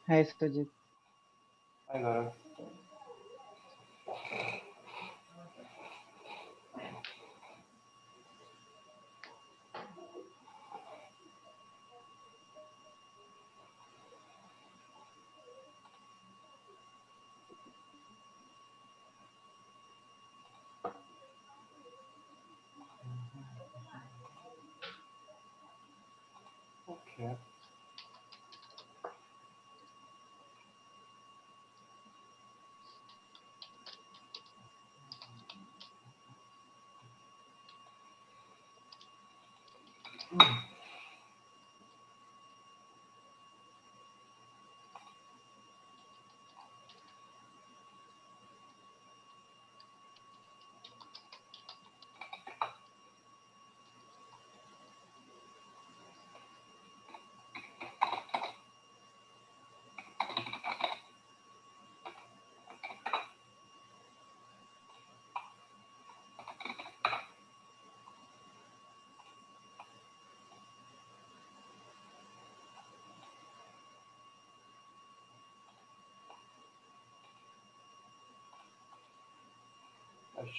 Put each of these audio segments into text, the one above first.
Hi, Sujit. Hi, Gaurav. Okay.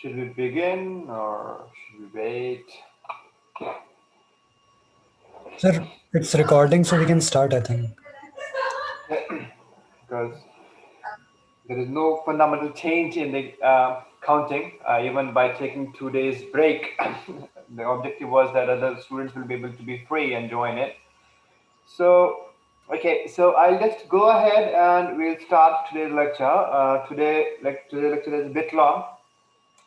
Should we begin or should we wait? Sir, it's recording, so we can start, I think. Because there is no fundamental change in the counting, even by taking 2 days break. The objective was that other students will be able to be free and join it. So, okay, so I'll just go ahead and we'll start today's lecture. Today's lecture is a bit long,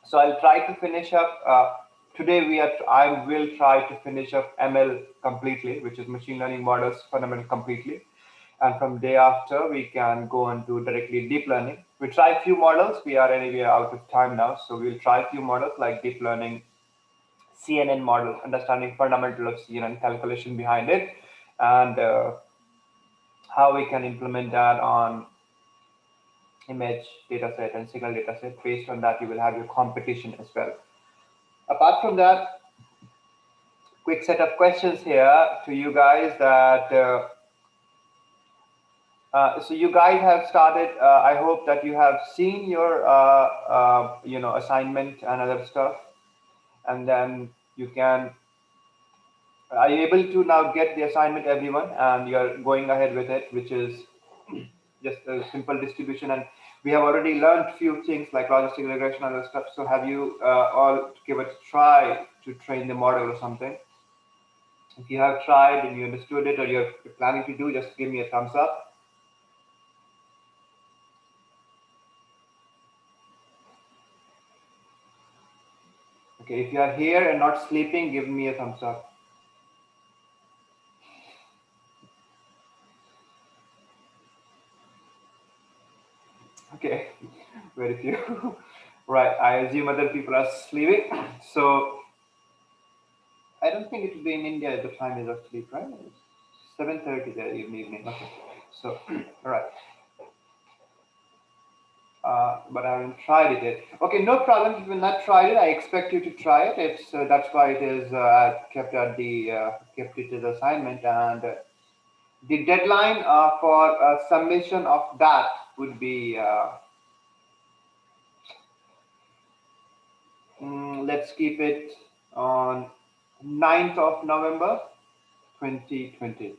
so I'll try to finish up. Today I will try to finish up ML completely, which is machine learning models fundamental completely. And from day after, we can go and do directly deep learning. We try a few models. We are anyway out of time now, so we'll try a few models like deep learning, CNN model, understanding fundamental of CNN, calculation behind it, and how we can implement that on image dataset and signal dataset. Based on that, you will have your competition as well. Apart from that, quick set of questions here to you guys that so you guys have started. I hope that you have seen your assignment and other stuff, and then you can. Are you able to now get the assignment, everyone, and you're going ahead with it, which is just a simple distribution, and we have already learned few things like logistic regression and other stuff. So have you all give it a try to train the model or something? If you have tried and you understood it or you're planning to do, just give me a thumbs up. Okay, if you are here and not sleeping, give me a thumbs up. Okay, very few. Right, I assume other people are sleeping. So I don't think it will be in India. The time is of sleep, right? 7:30 there evening. Okay, so all right. But I haven't tried it yet. Okay, no problem. If you've not tried it, I expect you to try it. It's that's why it is kept at the kept it as assignment, and the deadline for submission of that would be let's keep it on 9th of November 2020.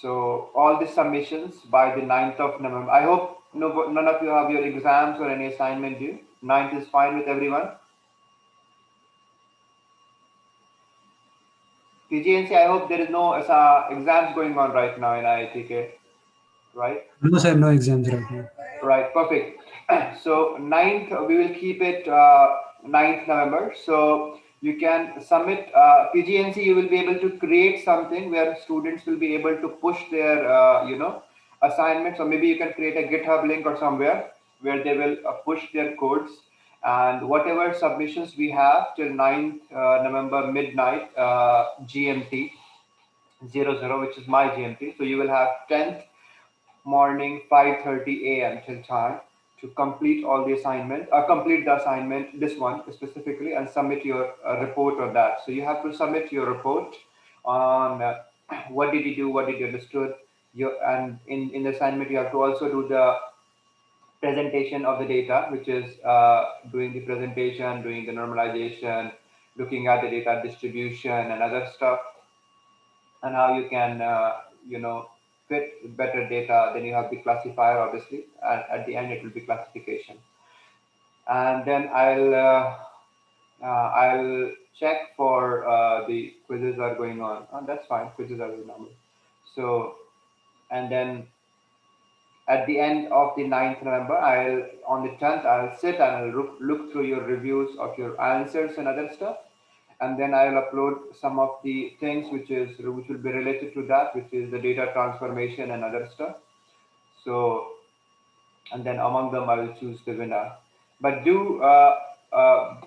So all the submissions by the 9th of November. I hope none of you have your exams or any assignment due. 9th is fine with everyone. PGNC, I hope there is no exams going on right now in IITK, right? No, sir, no exams right now. Right, perfect. So 9th, we will keep it 9th November. So you can submit PGNC. You will be able to create something where students will be able to push their assignments, or maybe you can create a GitHub link or somewhere where they will push their codes, and whatever submissions we have till 9th November midnight GMT 00, which is my GMT. So you will have 10th morning 5:30 a.m. till time to complete all the assignment, complete the assignment, this one specifically, and submit your report on that. So you have to submit your report on what did you do, what did you understood, and in the assignment you have to also do the presentation of the data, which is doing the presentation, doing the normalization, looking at the data distribution and other stuff, and how you can fit better data. Then you have the classifier, obviously, and at the end it will be classification. And then I'll check for the quizzes are going on. Oh, that's fine. Quizzes are normal. So, and then at the end of the 9th November, on the 10th, I'll sit and I'll look through your reviews of your answers and other stuff. And then I'll upload some of the things which will be related to that, which is the data transformation and other stuff. So, and then among them, I will choose the winner. But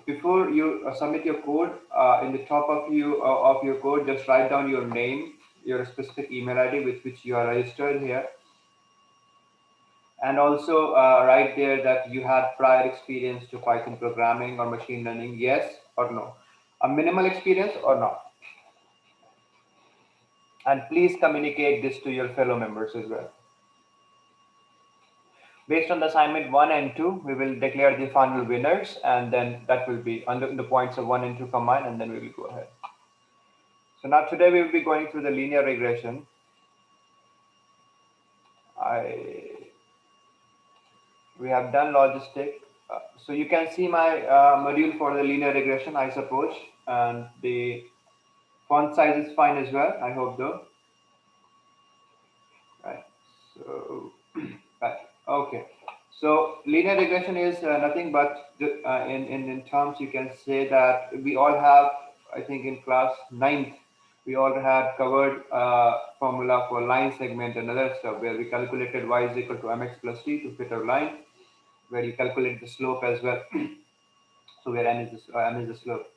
before you submit your code, in the top of your code, just write down your name, your specific email ID with which you are registered here, and also write there that you had prior experience to Python programming or machine learning, yes or no, a minimal experience or not. And please communicate this to your fellow members as well. Based on the assignment 1 and 2, we will declare the final winners, and then that will be under the points of 1 and 2 combined, and then we will go ahead. So now today we will be going through the linear regression. We have done logistic. So you can see my module for the linear regression, I suppose, and the font size is fine as well, I hope though. Right. So, right. Okay. So linear regression is nothing but in terms you can say that we all have, I think in class 9th, we all had covered formula for line segment and other stuff where we calculated y is equal to mx plus t to fit our line, where you calculate the slope as well. So where n is the slope.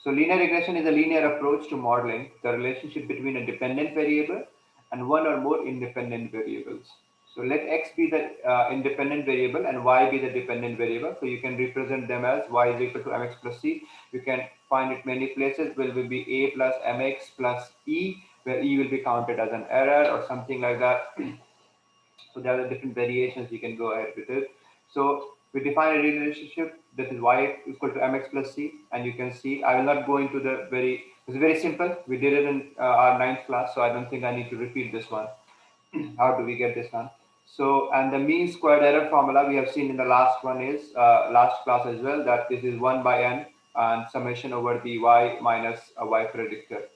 So linear regression is a linear approach to modeling the relationship between a dependent variable and one or more independent variables. So let x be the independent variable and y be the dependent variable. So you can represent them as y is equal to mx plus c. You can find it many places where will be a plus mx plus e, where e will be counted as an error or something like that. So there are different variations you can go ahead with it. So we define a relationship that is y equal to mx plus c, and you can see I will not go into it's very simple. We did it in our 9th class, so I don't think I need to repeat this one. How do we get this one? So, and the mean squared error formula we have seen in the last one is last class as well, that this is 1 by n and summation over the y minus a y predictor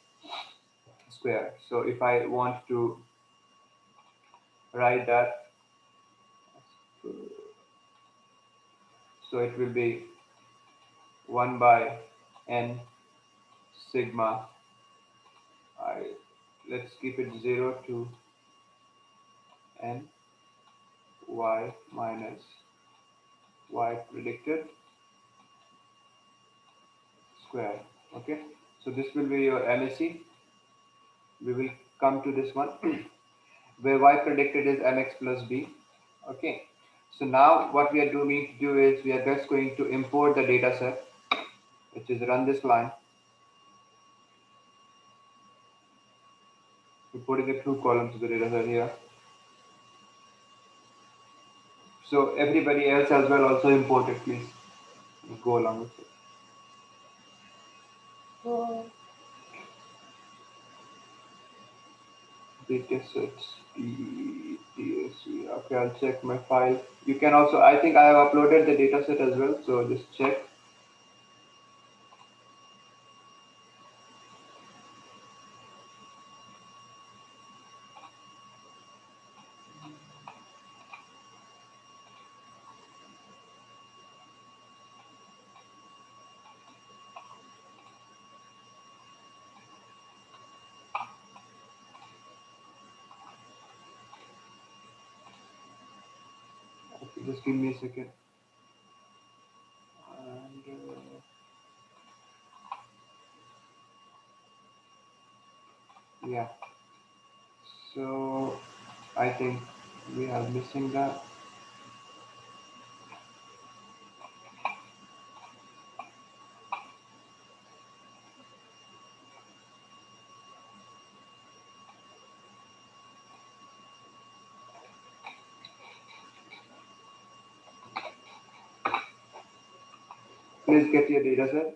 square. So if I want to write that, so it will be 1 by n sigma I, let's keep it 0 to n y minus y predicted square. Okay, so this will be your MSE. We will come to this one where y predicted is mx plus b. Okay, so now what we are doing to do is we are just going to import the data set, which is run this line. We're putting the 2 columns of the data set here. So everybody else as well also import it, please. Go along with it. Datasets, DAC. Okay, I'll check my file. You can also, I think I have uploaded the dataset as well, so just check. Okay, just give me a second. And, yeah, so I think we are missing that. please get your data set.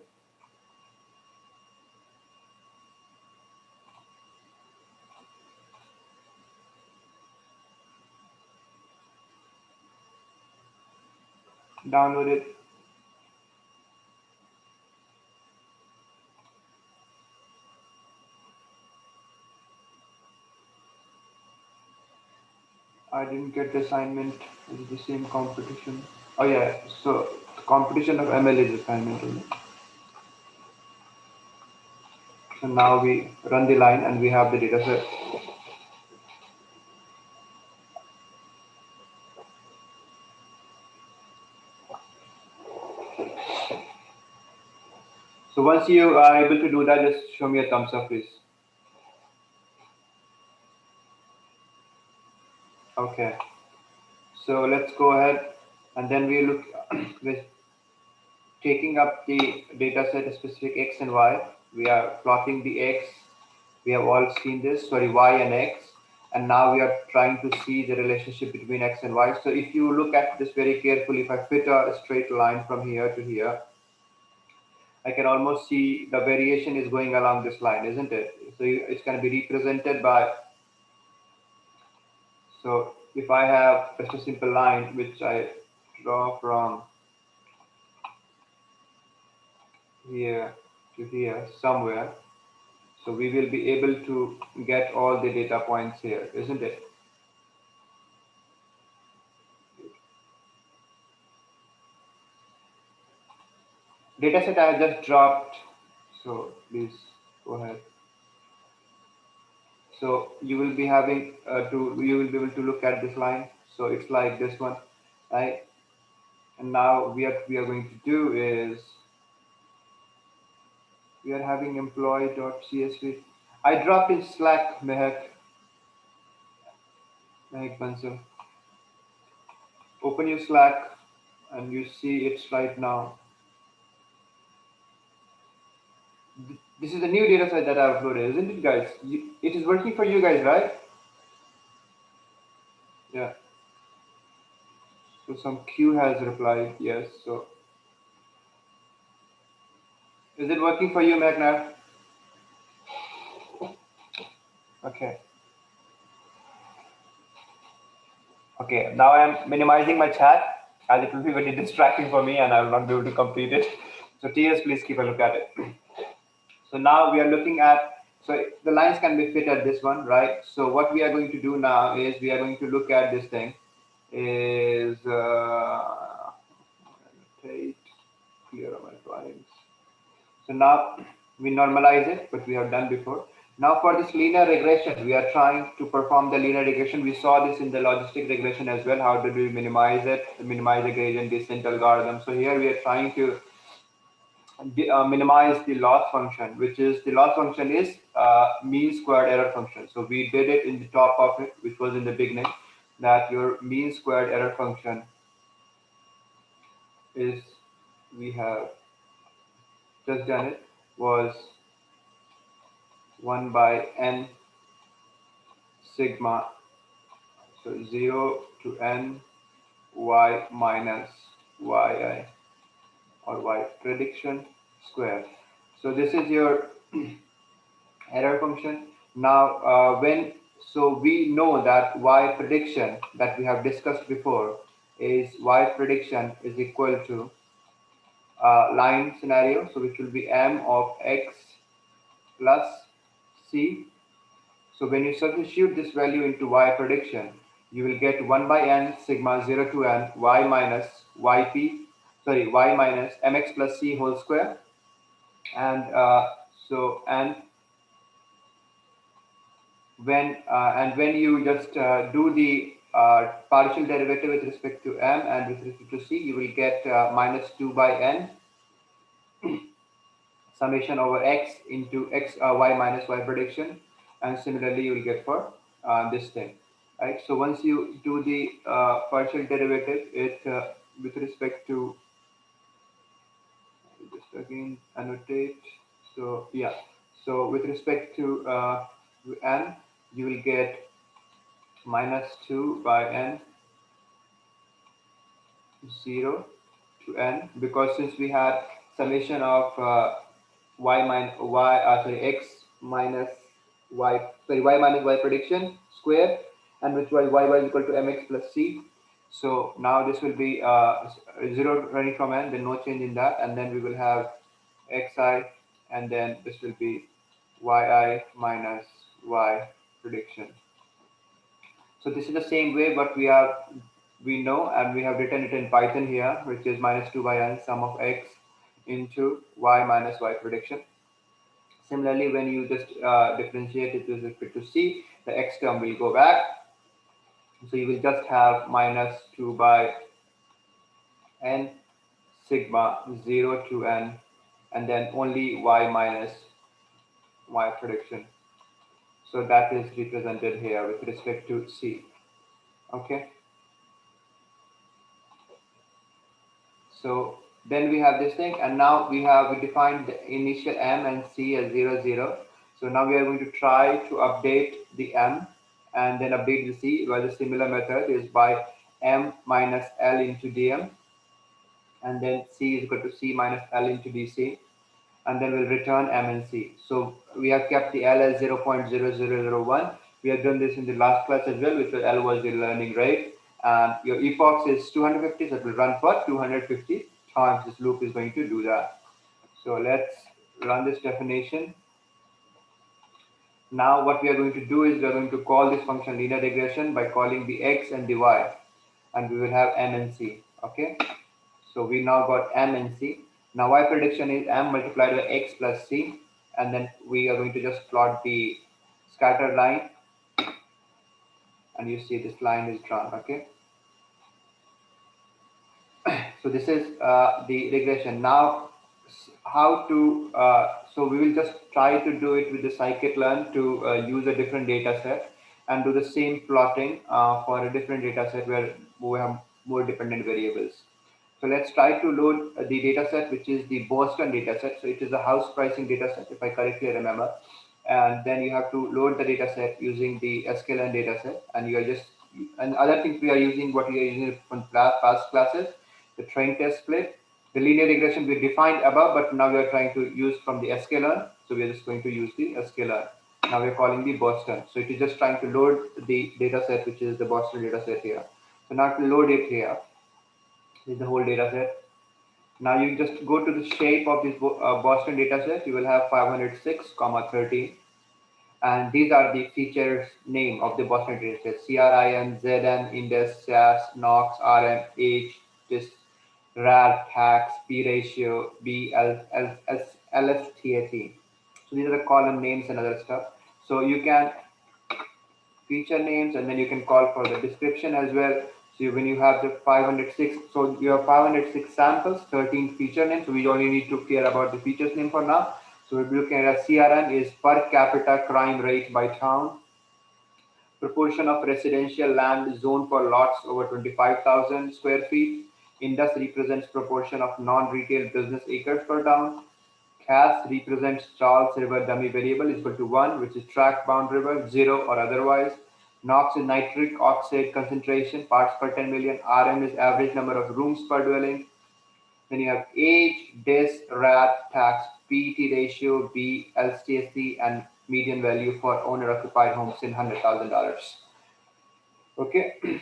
Download it. I didn't get the assignment. Is it the same competition? Oh yeah, so the competition of ML is assignment only. So now we run the line and we have the data set. So once you are able to do that, just show me a thumbs up, please. Okay. So let's go ahead and then we look with taking up the data set specific x and y. We are plotting the x. We have all seen this, sorry, y and x. And now we are trying to see the relationship between x and y. So if you look at this very carefully, if I fit a straight line from here to here, I can almost see the variation is going along this line, isn't it? So it's going to be represented by, so if I have just a simple line which I draw from here to here somewhere, so we will be able to get all the data points here, isn't it? Data set I have just dropped, so please go ahead. So you will be having you will be able to look at this line. So it's like this one, right? And now we are going to do is we are having employee.csv. I dropped in Slack, Mehak Bansal. Open your Slack and you see it's right now. This is the new data set that I uploaded, isn't it, guys? It is working for you guys, right? Yeah. So some Q has replied, yes. So is it working for you, Magnar? Okay. Okay. Now I am minimizing my chat as it will be very distracting for me and I will not be able to complete it. So TS, please keep a look at it. So now we are looking at, so the lines can be fit at this one, right? So what we are going to do now is we are going to look at this thing is annotate, clear my drawings. So now we normalize it, but we have done before. Now for this linear regression, we are trying to perform the linear regression. We saw this in the logistic regression as well. How did we minimize it? Minimize the gradient descent algorithm. So here we are trying to minimize the loss function, which is the loss function is mean squared error function. So we did it in the top of it, which was in the beginning, that your mean squared error function is, we have just done it, was 1 by n sigma, so 0 to n y minus yi or y prediction square. So this is your error function. Now, so we know that y prediction that we have discussed before is y prediction is equal to line scenario, so which will be m of x plus c. So when you substitute this value into y prediction, you will get 1 by n sigma 0 to n y minus y minus mx plus c whole square, and and when you just do the partial derivative with respect to m and with respect to c, you will get minus 2 by n summation over x into x y minus y prediction, and similarly you will get for this thing, right? So once you do the partial derivative, it with respect to, just again annotate. So yeah, so with respect to n, you will get minus 2 by n 0 to n, because since we had summation of x minus y, sorry, y minus y prediction square, and which y is equal to mx plus c. So now this will be 0 running from n, then no change in that, and then we will have xi, and then this will be yi minus y prediction. So this is the same way, but we know, and we have written it in Python here, which is minus 2 by n sum of x into y minus y prediction. Similarly, when you just differentiate it with respect to c, the x term will go back. So you will just have minus 2 by n sigma 0 to n, and then only y minus y prediction. So that is represented here with respect to c. Okay. So then we have this thing, and now we defined the initial m and c as 0, 0. So now we are going to try to update the m and then update the c. Well, the similar method is by m minus l into dm, and then c is equal to c minus l into dc, and then we'll return m and c. So we have kept the l as 0.0001. We have done this in the last class as well, which was l was the learning rate, and your epochs is 250, so it will run for 250 times. This loop is going to do that. So let's run this definition. Now what we are going to do is we are going to call this function linear regression by calling the x and the y, and we will have m and c. Okay. So we now got m and c. Now y prediction is m multiplied by x plus c, and then we are going to just plot the scatter line, and you see this line is drawn. Okay. So this is the regression. Now how to, so we will just try to do it with the scikit-learn to use a different data set and do the same plotting for a different data set where we have more dependent variables. So let's try to load the data set, which is the Boston data set. So it is a house pricing data set, if I correctly remember. And then you have to load the data set using the sklearn data set. And you are just, and other things we are using, what we are using from past classes, the train test split, the linear regression we defined above, but now we are trying to use from the sklearn. So we are just going to use the sklearn. Now we're calling the Boston. So it is just trying to load the data set, which is the Boston data set here. So now to load it here, this is the whole data set. Now you just go to the shape of this Boston data set. You will have 506, 13. And these are the features name of the Boston data set: CRIN, ZN, Index, SAS, NOx, RM, H, DIS, RAR, tax, P ratio, B, LSTAT. So these are the column names and other stuff. So you can feature names, and then you can call for the description as well. So when you have the 506, so you have 506 samples, 13 feature names. So we only need to care about the features name for now. So we're looking at a CRN is per capita crime rate by town, proportion of residential land zoned for lots over 25,000 square feet. Indus represents proportion of non-retail business acres per town. CAS represents Charles River dummy variable is equal to 1, which is track bound river, 0 or otherwise. NOx is nitric oxide concentration, parts per 10 million. RM is average number of rooms per dwelling. Then you have age, DIS, RAT, tax, PET ratio, B, LCSC, and median value for owner-occupied homes in $100,000. Okay,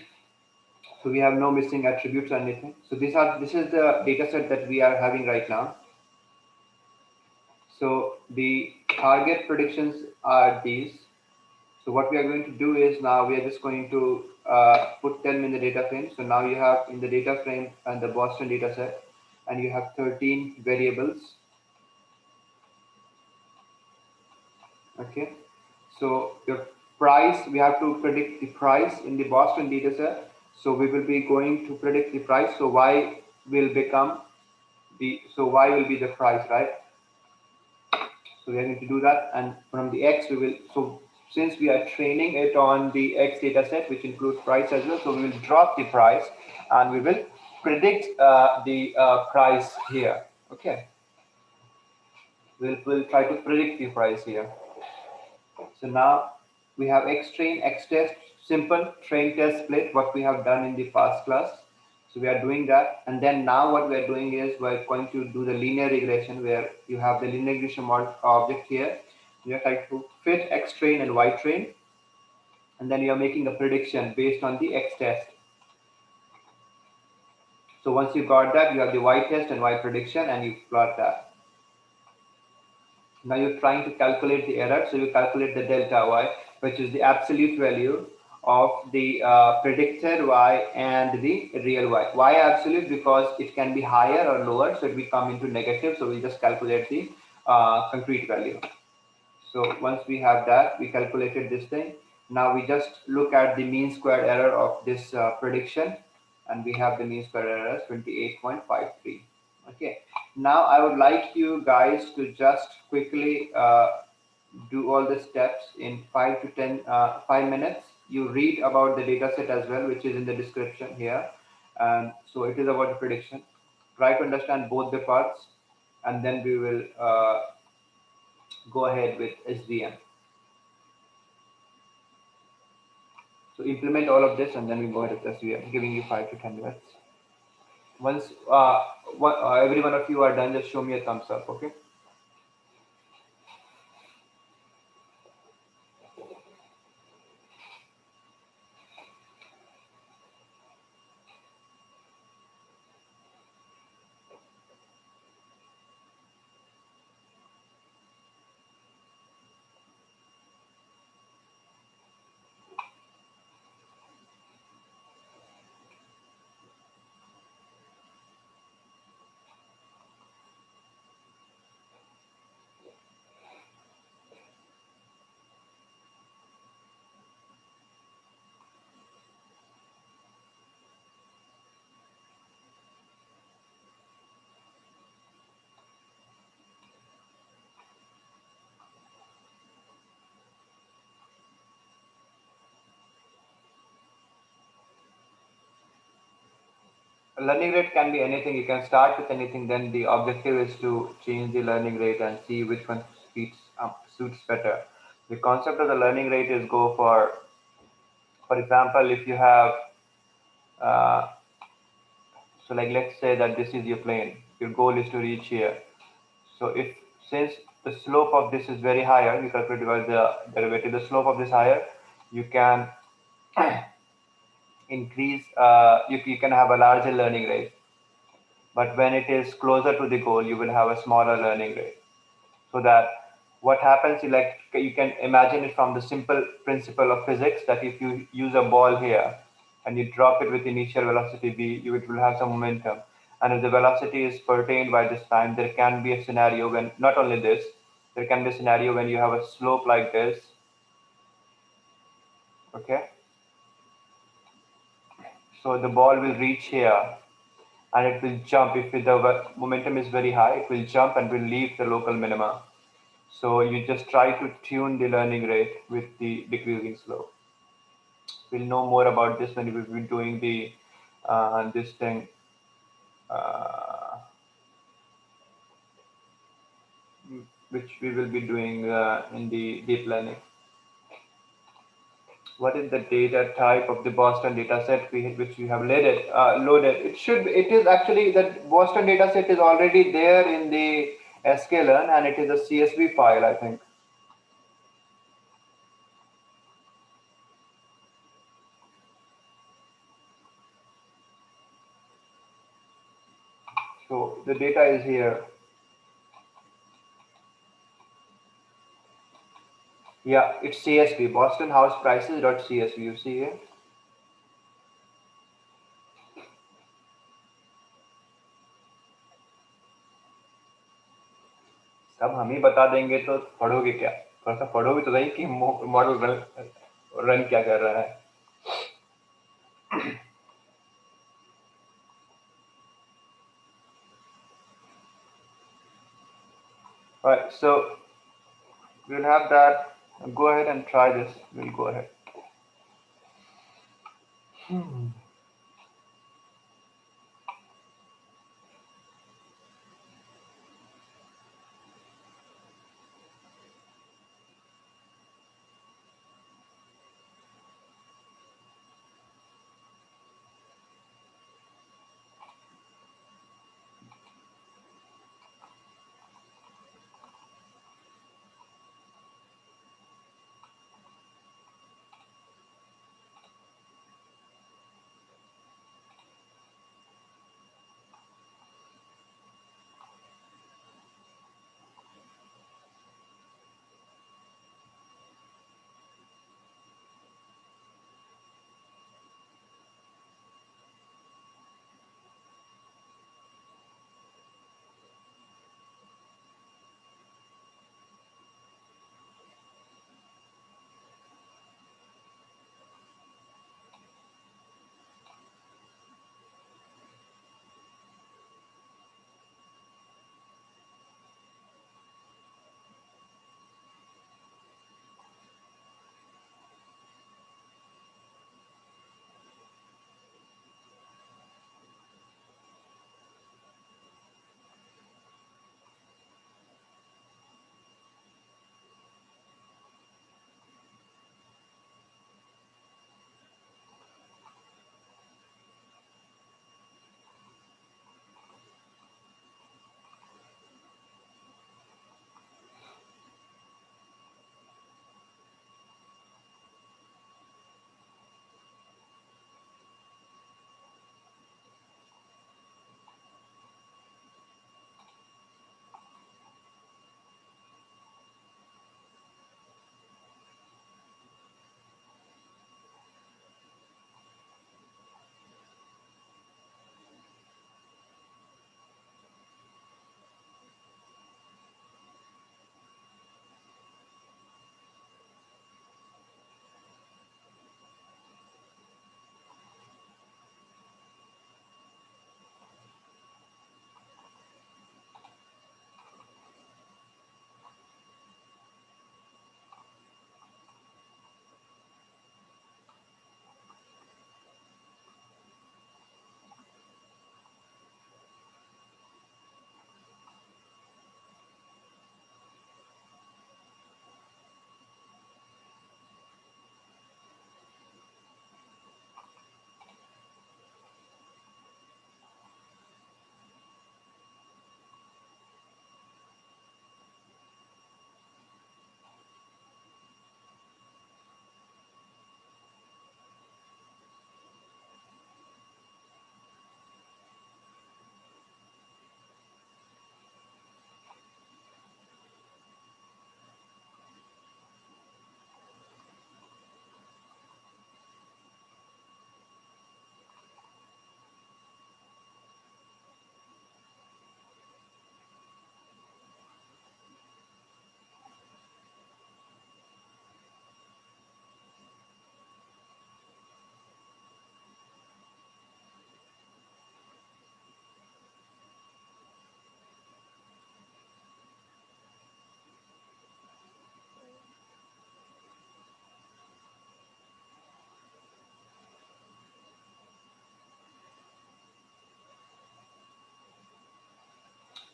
so we have no missing attributes or anything. So this is the data set that we are having right now. So the target predictions are these. So what we are going to do is now we are just going to put them in the data frame. So now you have in the data frame and the Boston data set, and you have 13 variables. Okay. So your price, we have to predict the price in the Boston data set. So we will be going to predict the price. So y will become so y will be the price, right? So we are going to do that, and from the x we will, so since we are training it on the x data set, which includes price as well, so we will drop the price and we will predict the price here. Okay, we'll try to predict the price here. So now we have x train, x test, simple train test split, what we have done in the past class. So we are doing that, and then now what we are doing is we're going to do the linear regression, where you have the linear regression model object here. You are trying to fit X train and Y train, and then you are making a prediction based on the X test. So once you got that, you have the Y test and Y prediction, and you plot that. Now you're trying to calculate the error, so you calculate the delta Y, which is the absolute value of the predicted Y and the real Y. Y absolute because it can be higher or lower, so it will come into negative, so we just calculate the concrete value. So once we have that, we calculated this thing. Now we just look at the mean squared error of this prediction, and we have the mean squared error as 28.53. Okay. Now I would like you guys to just quickly do all the steps in 5 minutes. You read about the data set as well, which is in the description here. And so it is about the prediction. Try to understand both the parts, and then we will go ahead with SVM. So implement all of this, and then we go ahead with SVM. I'm giving you 5 to 10 minutes. Once every one of you are done, just show me a thumbs up, okay? A learning rate can be anything. You can start with anything. Then the objective is to change the learning rate and see which one suits better. The concept of the learning rate is go for example, if you have, uh, so like let's say that this is your plane. Your goal is to reach here. So if since the slope of this is very higher, you calculate by the derivative. The slope of this higher, you can increase. You can have a larger learning rate. But when it is closer to the goal, you will have a smaller learning rate. So that what happens is, like, you can imagine it from the simple principle of physics, that if you use a ball here and you drop it with initial velocity v, it will have some momentum. And if the velocity is pertained by this time, there can be a scenario when, not only this, there can be a scenario when you have a slope like this. Okay. So the ball will reach here and it will jump. If the momentum is very high, it will jump and will leave the local minima. So you just try to tune the learning rate with the decreasing slope. We'll know more about this when we'll be doing the this thing, uh, which we will be doing in the deep learning. What is the data type of the Boston data set which we have loaded? It is actually, that Boston data set is already there in the sklearn, and it is a CSV file, I think. So the data is here. Yeah, it's CSV, Boston House Prices.csv. You see here. सब हम ही बता देंगे तो पढ़ोगे क्या? थोड़ा सा पढ़ोगे तो सही कि मॉडल रन क्या कर रहा है. Alright, so we'll have that. Go ahead and try this. We'll go ahead.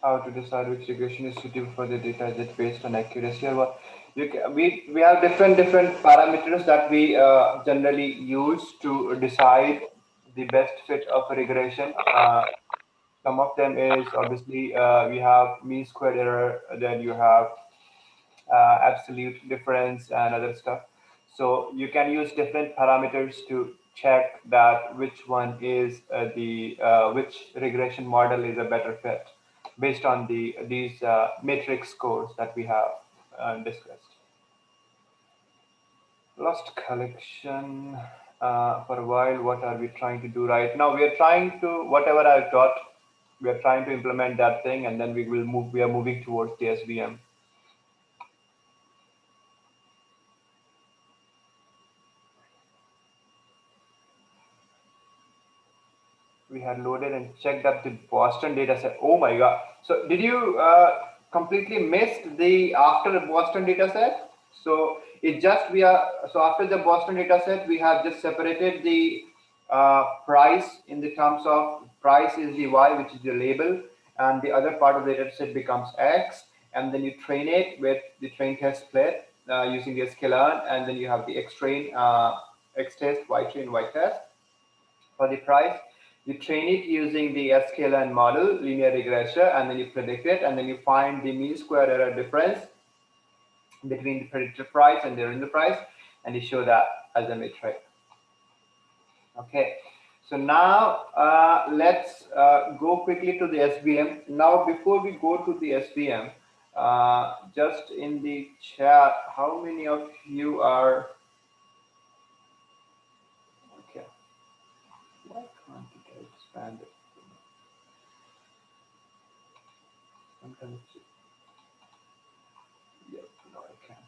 How to decide which regression is suitable for the data? Is it based on accuracy or what? We have different parameters that we generally use to decide the best fit of a regression. Some of them is obviously we have mean squared error, then you have absolute difference and other stuff. So you can use different parameters to check that which one is which regression model is a better fit based on these matrix scores that we have discussed. Lost collection for a while. What are we trying to do right now? We are trying to whatever I've taught. We are trying to implement that thing, and then we will move. We are moving towards the SVM. We had loaded and checked up the Boston data set. Oh my God. So did you completely missed the after the Boston data set? So it just so after the Boston data set, we have just separated the price in the terms of price is the Y, which is the label, and the other part of the data set becomes X, and then you train it with the train test split using the sklearn, and then you have the X train, X test, Y train, Y test for the price. You train it using the sklearn model, linear regression, and then you predict it, and then you find the mean square error difference between the predicted price and the original price, and you show that as a metric. Okay, so now let's go quickly to the SVM. Now, before we go to the SVM, just in the chat, how many of you are, okay, why can't it expand it? Sometimes, yeah, no, I can't.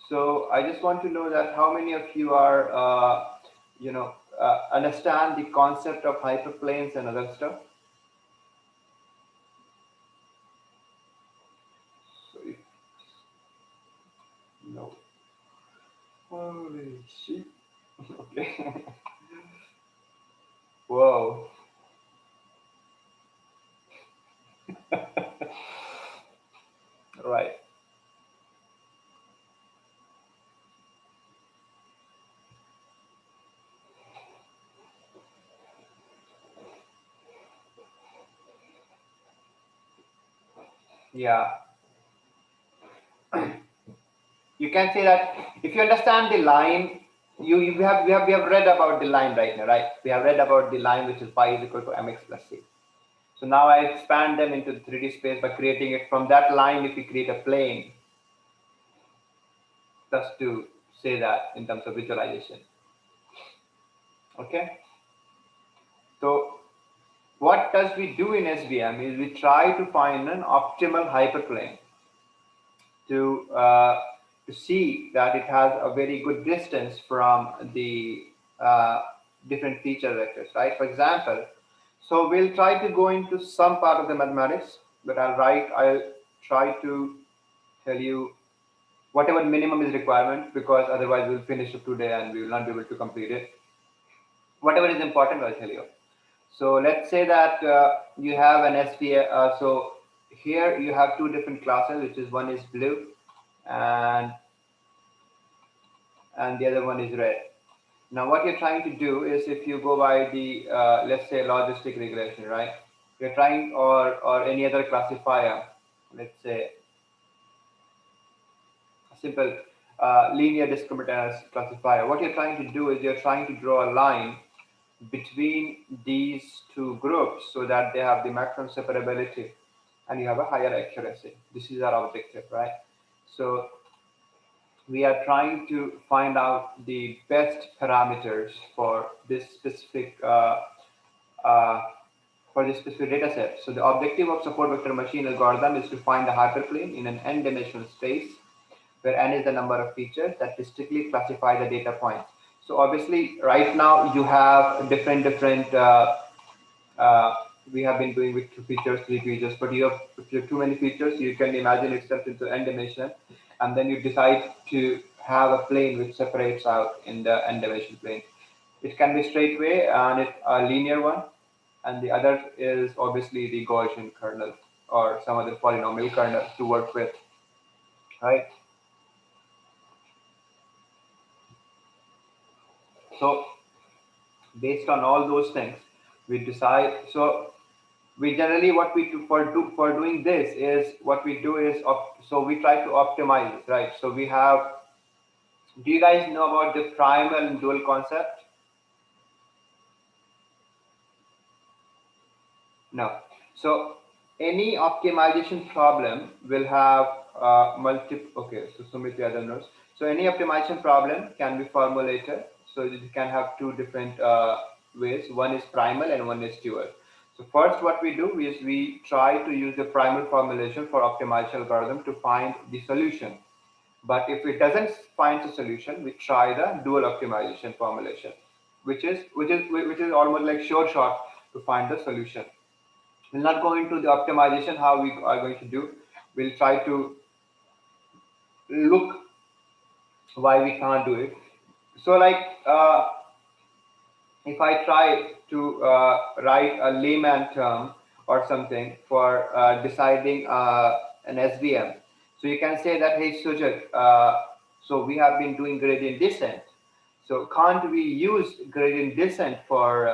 So I just want to know that how many of you are, understand the concept of hyperplanes and other stuff. So if no, holy shit. Okay. Whoa. Right. Yeah. You can say that if you understand the line, we have read about the line right now, right? We have read about the line which is pi is equal to mx plus c. So now I expand them into the 3D space by creating it from that line. If we create a plane, just to say that in terms of visualization. Okay. So what does we do in SVM is we try to find an optimal hyperplane to see that it has a very good distance from the different feature vectors, right? For example, so we'll try to go into some part of the mathematics, but I'll try to tell you whatever minimum is requirement, because otherwise we'll finish it today and we will not be able to complete it. Whatever is important, I'll tell you. So let's say that you have an SVM. So here you have two different classes, which is one is blue and the other one is red. Now what you're trying to do is, if you go by the, let's say logistic regression, right? You're trying, or any other classifier, let's say a simple linear discriminant classifier. What you're trying to do is you're trying to draw a line between these two groups so that they have the maximum separability and you have a higher accuracy. This is our objective, right? So we are trying to find out the best parameters for this specific data set. So the objective of support vector machine algorithm is to find a hyperplane in an n-dimensional space where n is the number of features that distinctly classify the data points. So obviously, right now you have different we have been doing with 2 features, 3 features, but if you have too many features, you can imagine itself into n dimension, and then you decide to have a plane which separates out in the n dimension plane. It can be straight way and a linear one, and the other is obviously the Gaussian kernel or some other polynomial kernel to work with, right? So based on all those things, we decide. So we generally what we do for doing this is what we do is so we try to optimize it, right? So we have. Do you guys know about the primal and dual concept? No. So any optimization problem will have multiple. Okay, so Sumit the other knows. So any optimization problem can be formulated. So you can have two different ways. One is primal and one is dual. So first, what we do is we try to use the primal formulation for optimization algorithm to find the solution. But if it doesn't find the solution, we try the dual optimization formulation, which is almost like sure shot to find the solution. We'll not go into the optimization how we are going to do. We'll try to look why we can't do it. So like if I try to write a layman term or something for deciding an SVM, so you can say that, hey Sujat, so we have been doing gradient descent. So can't we use gradient descent for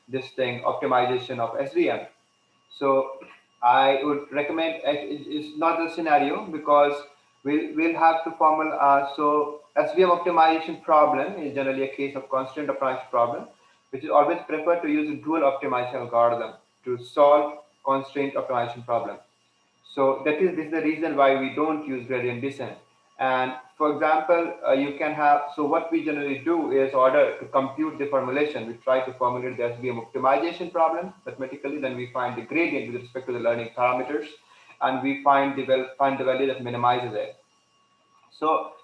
this thing optimization of SVM? So I would recommend it's not a scenario because we'll have to formula. So SVM optimization problem is generally a case of constraint optimization problem, which is always preferred to use a dual optimization algorithm to solve constraint optimization problem. So this is the reason why we don't use gradient descent. And for example, you can have, so what we generally do is order to compute the formulation, we try to formulate the SVM optimization problem mathematically, then we find the gradient with respect to the learning parameters, and we find the value that minimizes it. So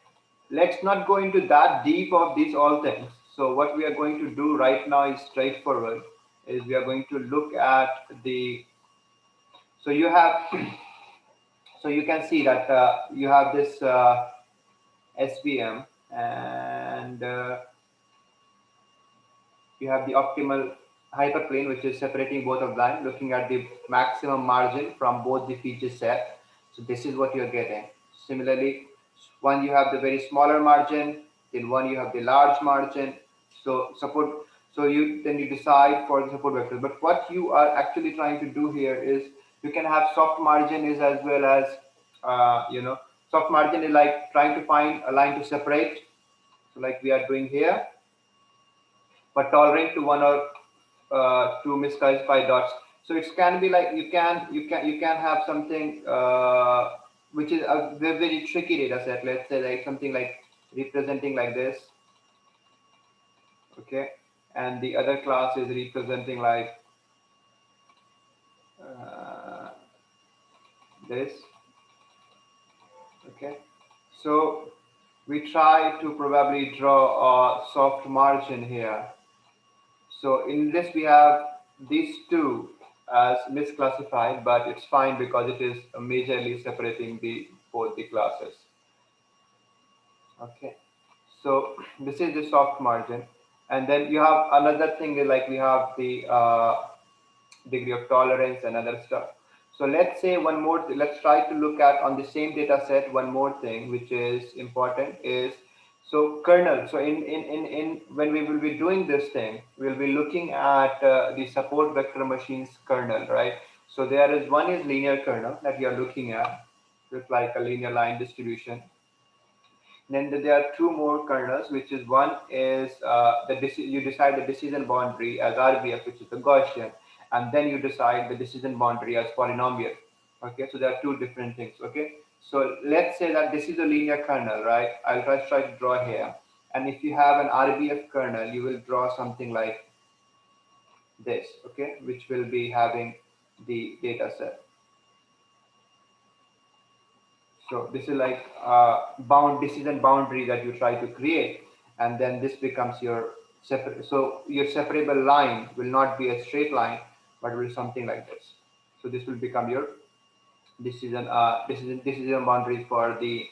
let's not go into that deep of these all things. So what we are going to do right now is straightforward, is we are going to look at the, so you have so you can see that you have this SVM, and you have the optimal hyperplane, which is separating both of them, looking at the maximum margin from both the feature set. So this is what you're getting. Similarly, one you have the very smaller margin, then one you have the large margin. So support. So you decide for the support vector. But what you are actually trying to do here is you can have soft margin is as well as soft margin is like trying to find a line to separate. So like we are doing here, but tolerant to one or two misclassified dots. So it can be like you can have something which is a very, very tricky data set. Let's say like something like representing like this, okay, and the other class is representing like uh, this, okay. So we try to probably draw a soft margin here. So in this we have these two as misclassified, but it's fine because it is majorly separating the both the classes. Okay, so this is the soft margin, and then you have another thing like we have the degree of tolerance and other stuff. So let's say one more, let's try to look at on the same data set, one more thing which is important is, so kernel. So in when we will be doing this thing, we'll be looking at the support vector machines kernel, right? So there is one is linear kernel that you are looking at, with like a linear line distribution. Then there are two more kernels, which is one is you decide the decision boundary as Rbf, which is the Gaussian, and then you decide the decision boundary as polynomial. Okay, so there are two different things. Okay, so let's say that this is a linear kernel, right? I'll try to draw here, and if you have an Rbf kernel, you will draw something like this. Okay, which will be having the data set. So this is like decision boundary that you try to create, and then this becomes your separate. So your separable line will not be a straight line, but will be something like this. So this will become your decision boundary for the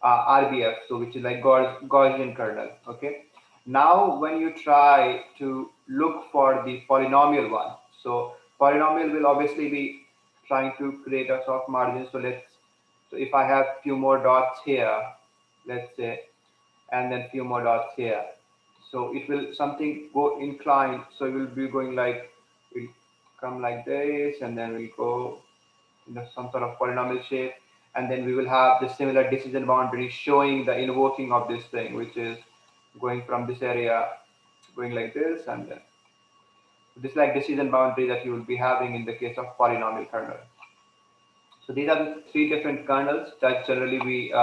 Rbf. So which is like Gaussian kernel. Okay. Now when you try to look for the polynomial one. So polynomial will obviously be trying to create a soft margin. So if I have few more dots here, let's say, and then few more dots here, so it will something go inclined. So it will be going like, will come like this, and then we'll go some sort of polynomial shape, and then we will have the similar decision boundary showing the invoking of this thing, which is going from this area, going like this, and then this like decision boundary that you will be having in the case of polynomial kernel. So these are the three different kernels that generally we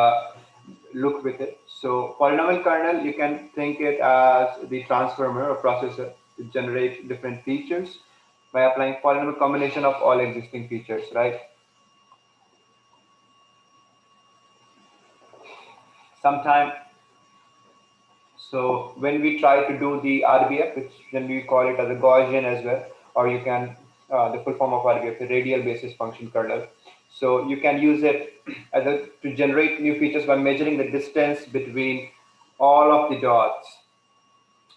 look with it. So polynomial kernel, you can think it as the transformer or processor to generate different features by applying polynomial combination of all existing features, right? Sometime, so when we try to do the RBF, which then we call it as a Gaussian as well, or you can, the full form of RBF, the radial basis function kernel. So you can use it as to generate new features by measuring the distance between all of the dots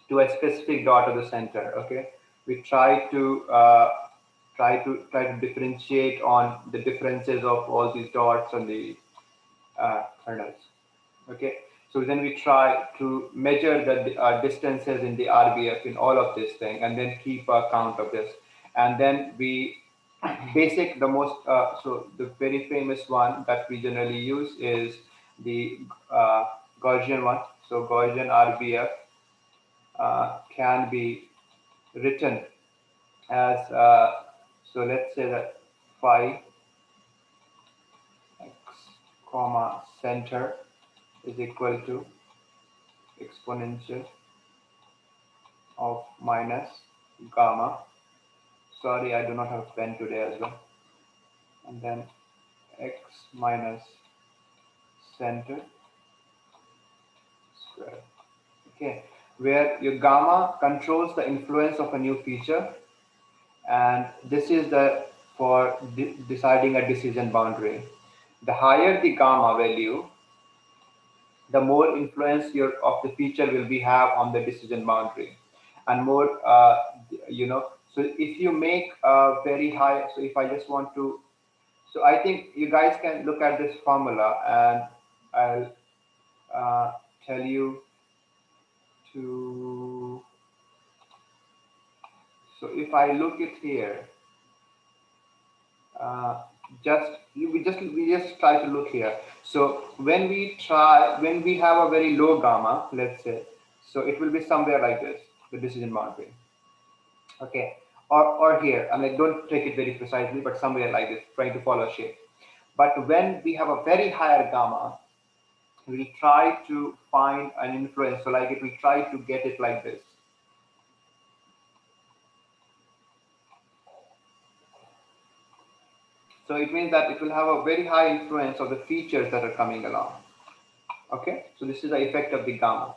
to a specific dot of the center. Okay, we try to differentiate on the differences of all these dots on the kernels. Okay, so then we try to measure the distances in the RBF in all of this thing, and then keep a count of this, and then we the most so the very famous one that we generally use is the Gaussian one. So Gaussian RBF can be written as so let's say that phi x comma center is equal to exponential of minus gamma. Sorry, I do not have a pen today as well. And then x minus center square. Okay, where your gamma controls the influence of a new feature, and this is the for deciding a decision boundary. The higher the gamma value, the more influence of the feature will be have on the decision boundary, and more so if you make a very high, so if I just want to, so I think you guys can look at this formula, and I'll tell you to, so if I look it here, uh, we just try to look here. So when we have a very low gamma, let's say, so it will be somewhere like this, the decision boundary. Okay, or here, I mean, don't take it very precisely, but somewhere like this, trying to follow a shape. But when we have a very higher gamma, we'll try to find an influence. So like it, we try to get it like this. So it means that it will have a very high influence of the features that are coming along. Okay, so this is the effect of the gamma.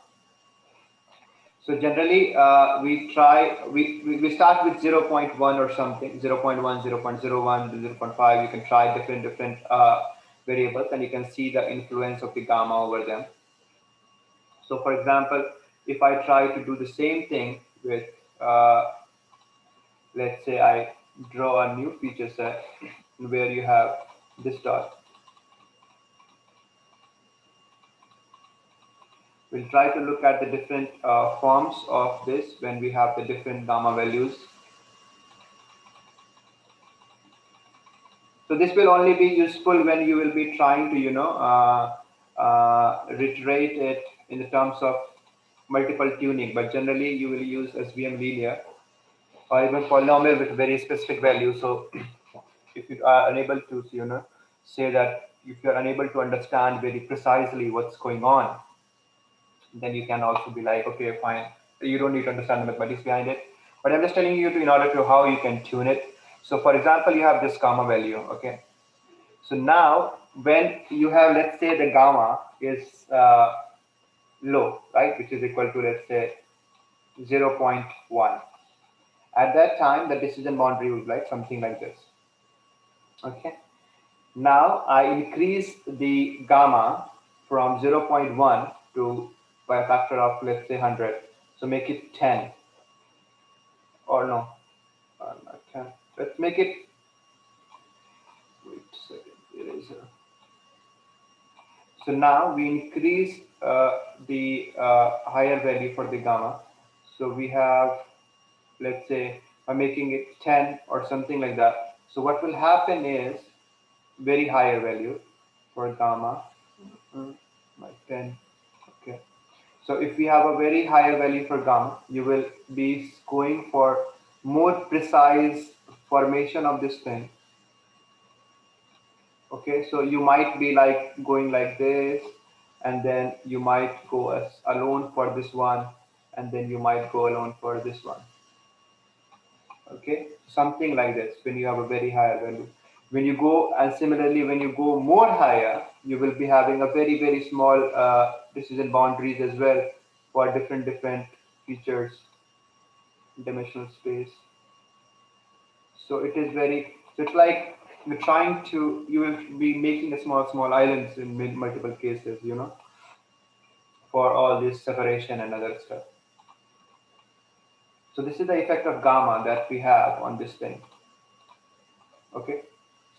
So generally, we start with 0.1 or something, 0.1, 0.01, 0.5. You can try different variables, and you can see the influence of the gamma over them. So for example, if I try to do the same thing with, let's say I draw a new feature set where you have this dot. We'll try to look at the different forms of this when we have the different gamma values. So this will only be useful when you will be trying to, reiterate it in the terms of multiple tuning, but generally you will use SVM linear or even polynomial with very specific value. So if you are unable to, say that if you are unable to understand very precisely what's going on, then you can also be like, okay, fine, you don't need to understand the mathematics behind it, but I'm just telling you in order to how you can tune it. So for example, you have this gamma value, okay? So now when you have, let's say the gamma is low, right, which is equal to, let's say, 0.1. At that time, the decision boundary would be like something like this. Okay. Now I increase the gamma from 0.1 to by a factor of, let's say, 100. So make it 10. or no, I can't. Let's make it, wait a second, eraser. So now we increase the higher value for the gamma. So we have, let's say, I'm making it 10 or something like that. So what will happen is very higher value for gamma. My pen. Okay. So if we have a very higher value for gamma, you will be going for more precise formation of this thing. Okay, so you might be like going like this, and then you might go as alone for this one, and then you might go alone for this one. Okay, something like this when you have a very higher value. When you go, and similarly when you go more higher, you will be having a very small decision boundaries as well for different features, dimensional space. So it is very, so it's like you're trying to, you will be making a small islands in multiple cases, you know, for all this separation and other stuff. So this is the effect of gamma that we have on this thing. Okay,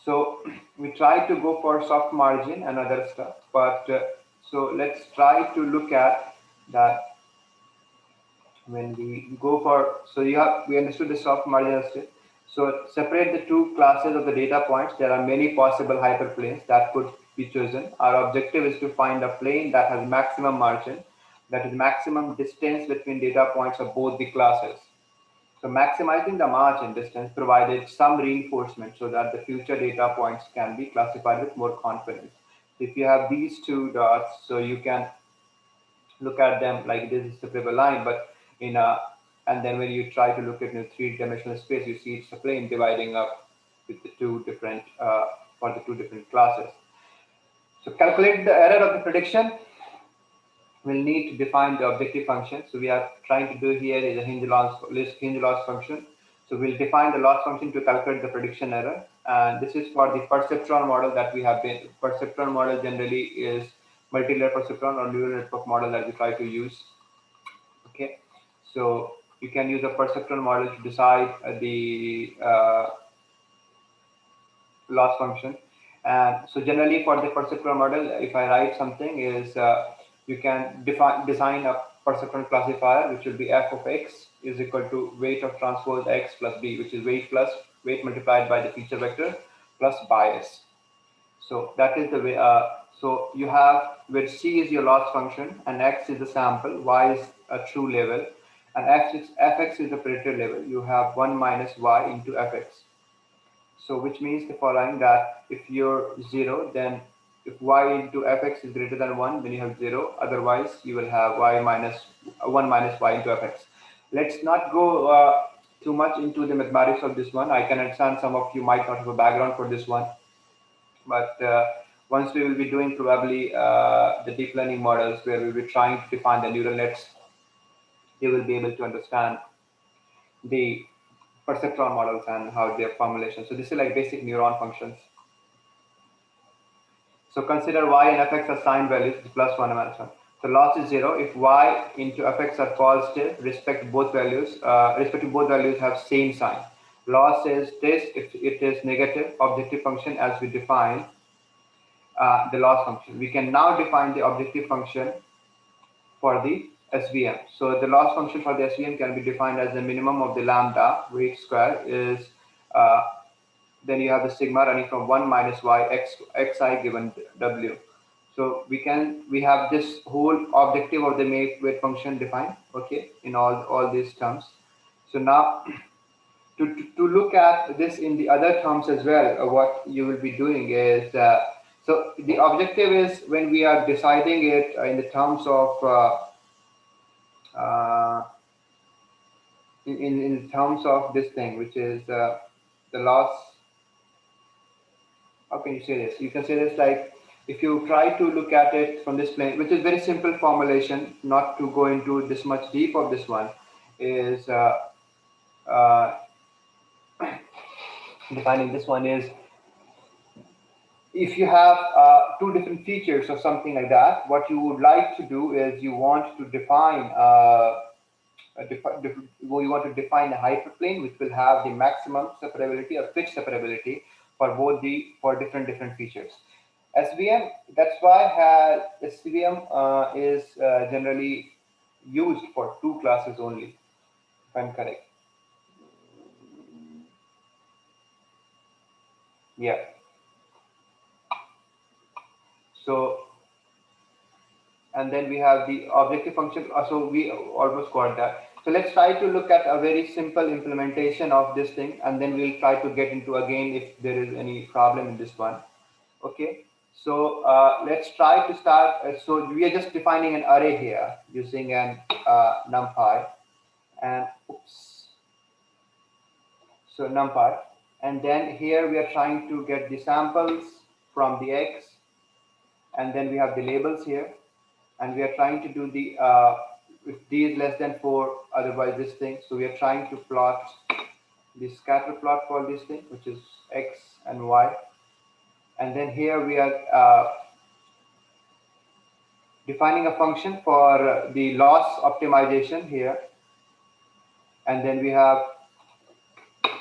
so we try to go for soft margin and other stuff, but so let's try to look at that when we go for, so you have, we understood the soft margin state. So separate the two classes of the data points. There are many possible hyperplanes that could be chosen. Our objective is to find a plane that has maximum margin, that is maximum distance between data points of both the classes. So maximizing the margin distance provided some reinforcement so that the future data points can be classified with more confidence. If you have these two dots, so you can look at them like this is a separable line, but in a, and then when you try to look at in a three-dimensional space, you see it's a plane dividing up with the two different for the two different classes. So calculate the error of the prediction. We'll need to define the objective function. So we are trying to do here is a hinge loss function. So we'll define the loss function to calculate the prediction error. And this is for the perceptron model that we have been. Perceptron model generally is multi-layer perceptron or neural network model that we try to use. Okay, so you can use a perceptron model to decide the loss function. And so generally for the perceptron model, if I write something is you can design a perceptron classifier, which will be f of x is equal to weight of transpose x plus b, which is weight plus weight multiplied by the feature vector plus bias. So that is the way. So you have where c is your loss function and x is the sample, y is a true level, and fx is the predicted level. You have 1 minus y into fx. So which means the following, that if you're 0, then if y into fx is greater than 1, then you have 0. Otherwise, you will have y minus 1 minus y into fx. Let's not go too much into the mathematics of this one. I can understand some of you might not have a background for this one. But once we will be doing probably the deep learning models where we'll be trying to define the neural nets, they will be able to understand the perceptron models and how their formulation. So this is like basic neuron functions. So consider y and fx as sign values plus 1 and minus 1. So loss is 0 if y into fx are positive. Respect both values. Respective both values have same sign. Loss is this if it is negative objective function as we define the loss function. We can now define the objective function for the SVM. So the loss function for the SVM can be defined as the minimum of the lambda weight square is then you have the sigma running from 1 minus y xi given w. So we have this whole objective of the weight function defined, okay, in all these terms. So now to look at this in the other terms as well, what you will be doing is so the objective is when we are deciding it in the terms of uh, in terms of this thing, which is the loss. How can you say this? You can say this like if you try to look at it from this plane, which is very simple formulation, not to go into this much deep of this one, is uh, defining this one is if you have two different features or something like that, what you would like to do is you want to define we want to define a hyperplane which will have the maximum separability or pitch separability for both for different features. SVM, that's why SVM is generally used for two classes only, if I'm correct. Yeah. So, and then we have the objective function. So we almost got that. So let's try to look at a very simple implementation of this thing, and then we'll try to get into again if there is any problem in this one. Okay. So let's try to start. So we are just defining an array here using an numpy, and oops. So numpy, and then here we are trying to get the samples from the x, and then we have the labels here, and we are trying to do the if d is less than 4, otherwise this thing. So we are trying to plot the scatter plot for this thing, which is x and y, and then here we are defining a function for the loss optimization here, and then we have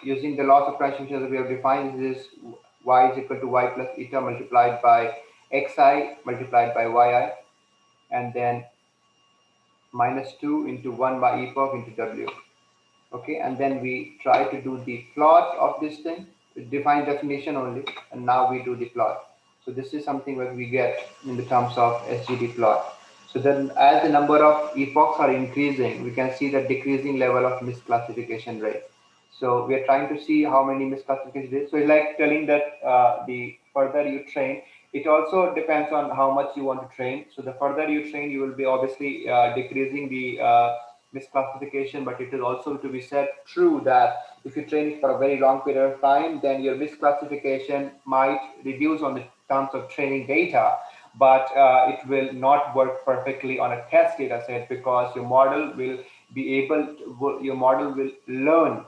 using the loss optimization that we have defined is y is equal to y plus eta multiplied by xi multiplied by yi, and then minus 2 into 1 by epoch into w. Okay, and then we try to do the plot of this thing with defined definition only, and now we do the plot. So this is something that we get in the terms of SGD plot. So then as the number of epochs are increasing, we can see the decreasing level of misclassification rate. So we are trying to see how many misclassifications there is. So it's like telling that the further you train, it also depends on how much you want to train. So the further you train, you will be obviously decreasing the misclassification, but it is also to be said true that if you train it for a very long period of time, then your misclassification might reduce on the terms of training data, but it will not work perfectly on a test data set because your model will be able to, your model will learn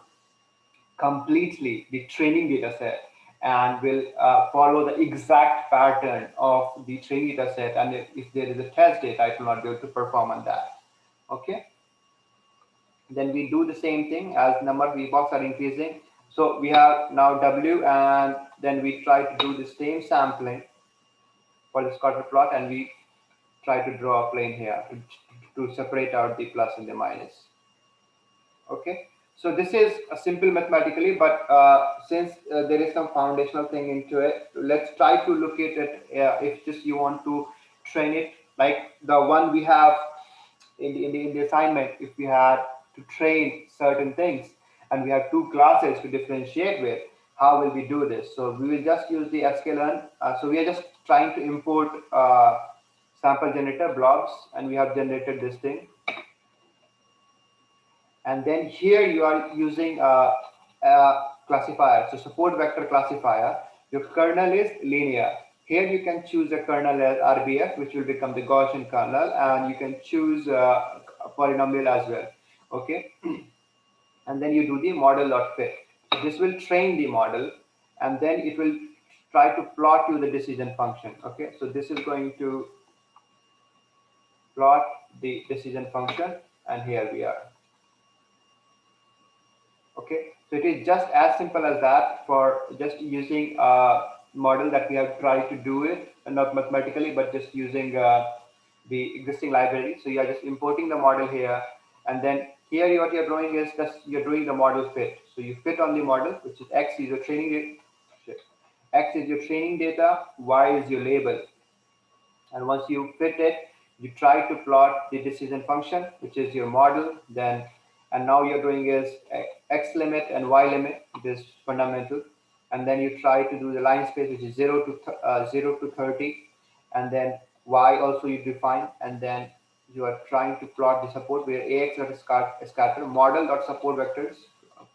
completely the training data set and will follow the exact pattern of the training data set, and if there is a test data, it will not be able to perform on that. Okay, then we do the same thing as number of epochs are increasing. So we have now W, and then we try to do the same sampling for the scatter plot, and we try to draw a plane here to separate out the plus and the minus. Okay, so this is a simple mathematically, but since there is some foundational thing into it, let's try to look at it if just you want to train it like the one we have in the assignment. If we had to train certain things and we have two classes to differentiate with, how will we do this? So we will just use the sklearn. So we are just trying to import sample generator blobs, and we have generated this thing. And then here you are using a classifier, so support vector classifier. Your kernel is linear. Here you can choose a kernel as RBF, which will become the Gaussian kernel, and you can choose a polynomial as well. Okay, and then you do the model.fit. So this will train the model, and then it will try to plot you the decision function. Okay, so this is going to plot the decision function, and here we are. Okay, so it is just as simple as that for just using a model that we have tried to do it, and not mathematically, but just using the existing library. So you are just importing the model here, and then here what you're doing is just you're doing the model fit. So you fit on the model, which is X is your training data, X is your training data, Y is your label. And once you fit it, you try to plot the decision function, which is your model. Then, and now you're doing is X limit and Y limit, this fundamental. And then you try to do the line space, which is 0 to 30. And then Y also you define. And then you are trying to plot the support where AX dot scatter model dot support vectors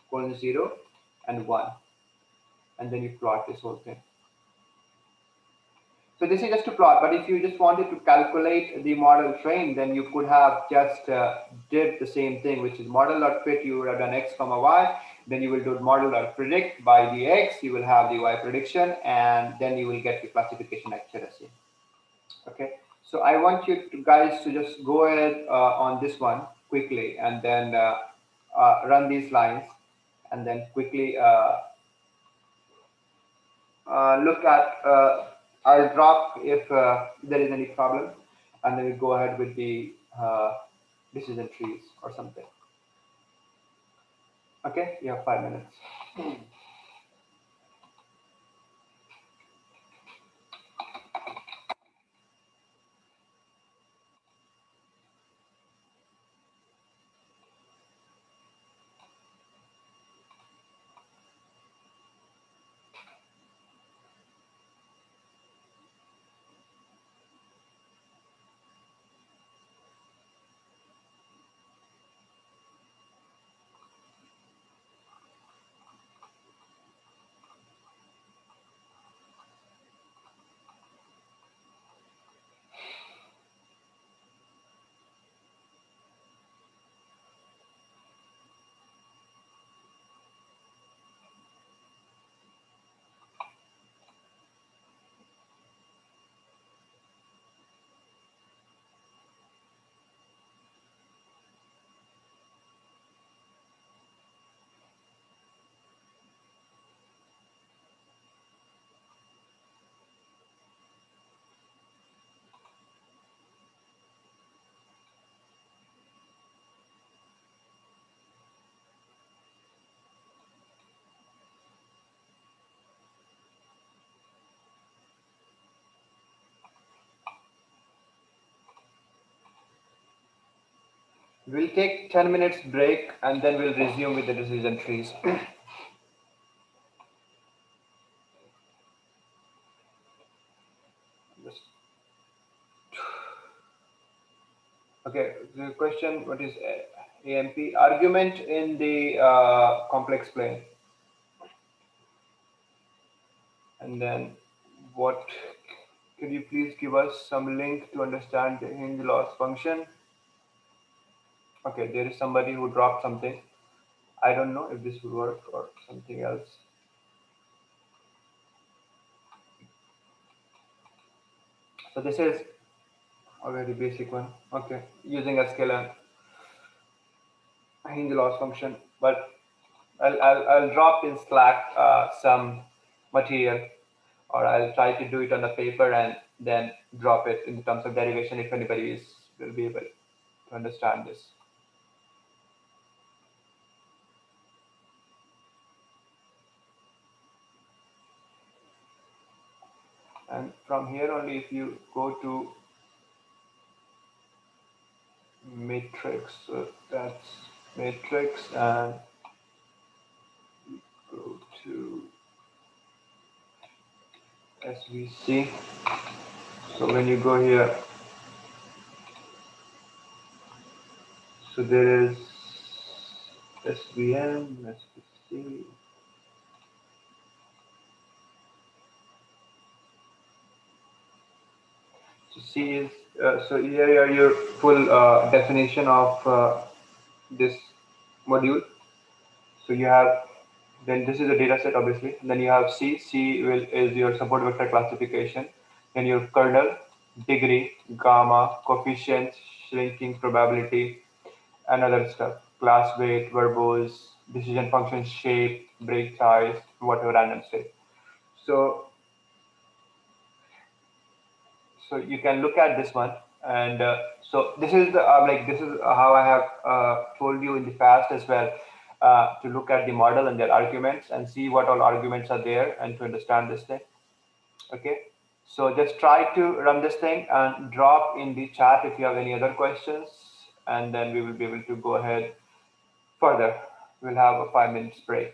colon 0 and 1. And then you plot this whole thing. So this is just to plot, but if you just wanted to calculate the model train, then you could have just did the same thing, which is model.fit, you would have done x comma y, then you will do model.predict by the x, you will have the y prediction, and then you will get the classification accuracy. Okay, so I want you to guys to just go ahead on this one. quickly and then run these lines and then quickly look at, I'll drop if there is any problem, and then we go ahead with the decision trees or something. Okay, you have 5 minutes. We'll take 10 minutes break and then we'll resume with the decision trees. Okay, the question, what is AMP? Argument in the complex plane. And then what, could you please give us some link to understand the hinge loss function? Okay, there is somebody who dropped something. I don't know if this will work or something else. So this is a very basic one. Okay, using a scalar hinge loss function, but I'll drop in Slack some material, or I'll try to do it on a paper and then drop it in terms of derivation if anybody will be able to understand this. And from here only, if you go to matrix, so that's matrix, and go to SVC. So when you go here, so there is SVM, SVC. So C is, so here are your full definition of this module. So you have, then this is a data set obviously. Then you have C. C is your support vector classification. Then your kernel, degree, gamma, coefficients, shrinking probability, and other stuff. Class weight, verbose, decision function shape, break size, whatever random state. So you can look at this one, and so this is the like this is how I have told you in the past as well, to look at the model and their arguments and see what all arguments are there and to understand this thing. Okay, so just try to run this thing and drop in the chat if you have any other questions, and then we will be able to go ahead further. We'll have a 5 minutes break.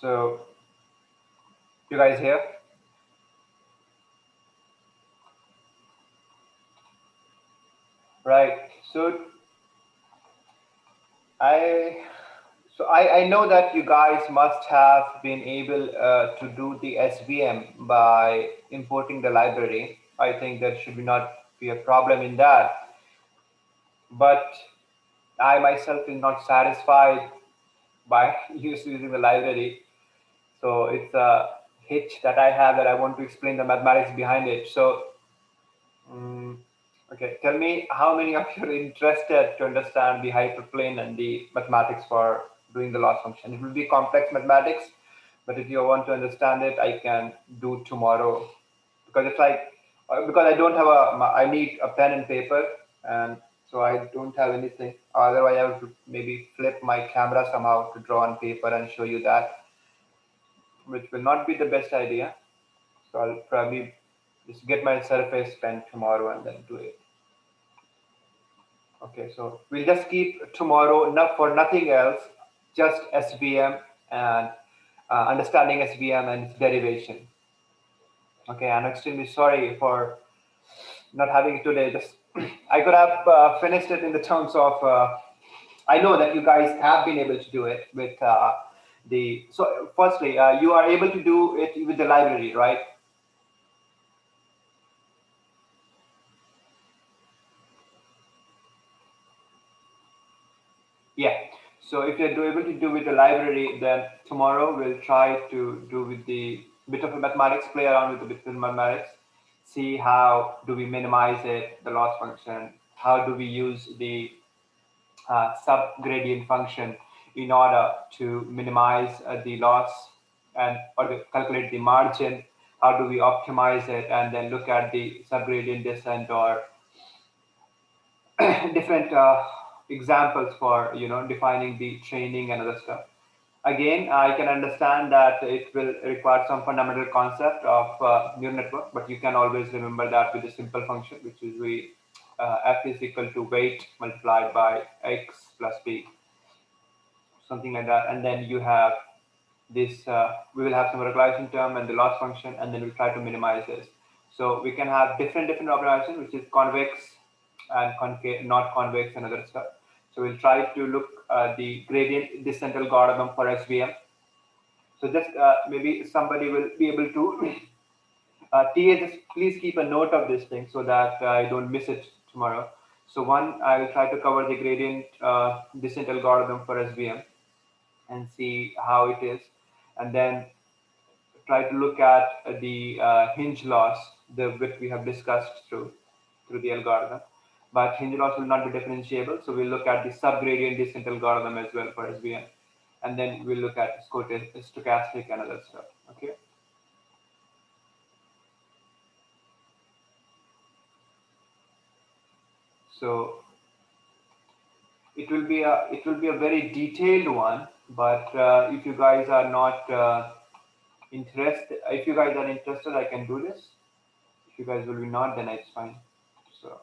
So, you guys here? Right. I know that you guys must have been able to do the SVM by importing the library. I think there should not be a problem in that. But I myself is not satisfied by using the library. So it's a hitch that I have that I want to explain the mathematics behind it. So, okay, tell me how many of you are interested to understand the hyperplane and the mathematics for doing the loss function. It will be complex mathematics, but if you want to understand it, I can do tomorrow. Because it's like, because I don't have I need a pen and paper, and so I don't have anything. Otherwise, I have to maybe flip my camera somehow to draw on paper and show you that, which will not be the best idea. So I'll probably just get my Surface pen tomorrow and then do it. Okay, so we'll just keep tomorrow enough for nothing else, just SVM and understanding SVM and its derivation. Okay, I'm extremely sorry for not having it today. Just I could have finished it in the terms of. I know that you guys have been able to do it with the. So, firstly, you are able to do it with the library, right? Yeah. So if you're able to do with the library, then tomorrow we'll try to do with the bit of mathematics, play around with the bit of mathematics, see how do we minimize it, the loss function, how do we use the subgradient function in order to minimize the loss and or to calculate the margin, how do we optimize it, and then look at the subgradient descent or different examples for defining the training and other stuff. Again, I can understand that it will require some fundamental concept of neural network, but you can always remember that with a simple function, which is f is equal to weight multiplied by x plus b, something like that. And then you have this, we will have some regression term and the loss function, and then we'll try to minimize this. So we can have different operations, which is convex and concave, not convex and other stuff. So we'll try to look the gradient descent algorithm for SVM. So just maybe somebody will be able to, TA, just please keep a note of this thing so that I don't miss it tomorrow. So one, I will try to cover the gradient descent algorithm for SVM and see how it is. And then try to look at the hinge loss, the which we have discussed through the algorithm. But hinge loss will not be differentiable, so we'll look at the subgradient descent algorithm as well for SVM, and then we'll look at stochastic and other stuff. Okay. So it will be a very detailed one, but if you guys are not interested, if you guys are interested, I can do this. If you guys will be not, then it's fine. So.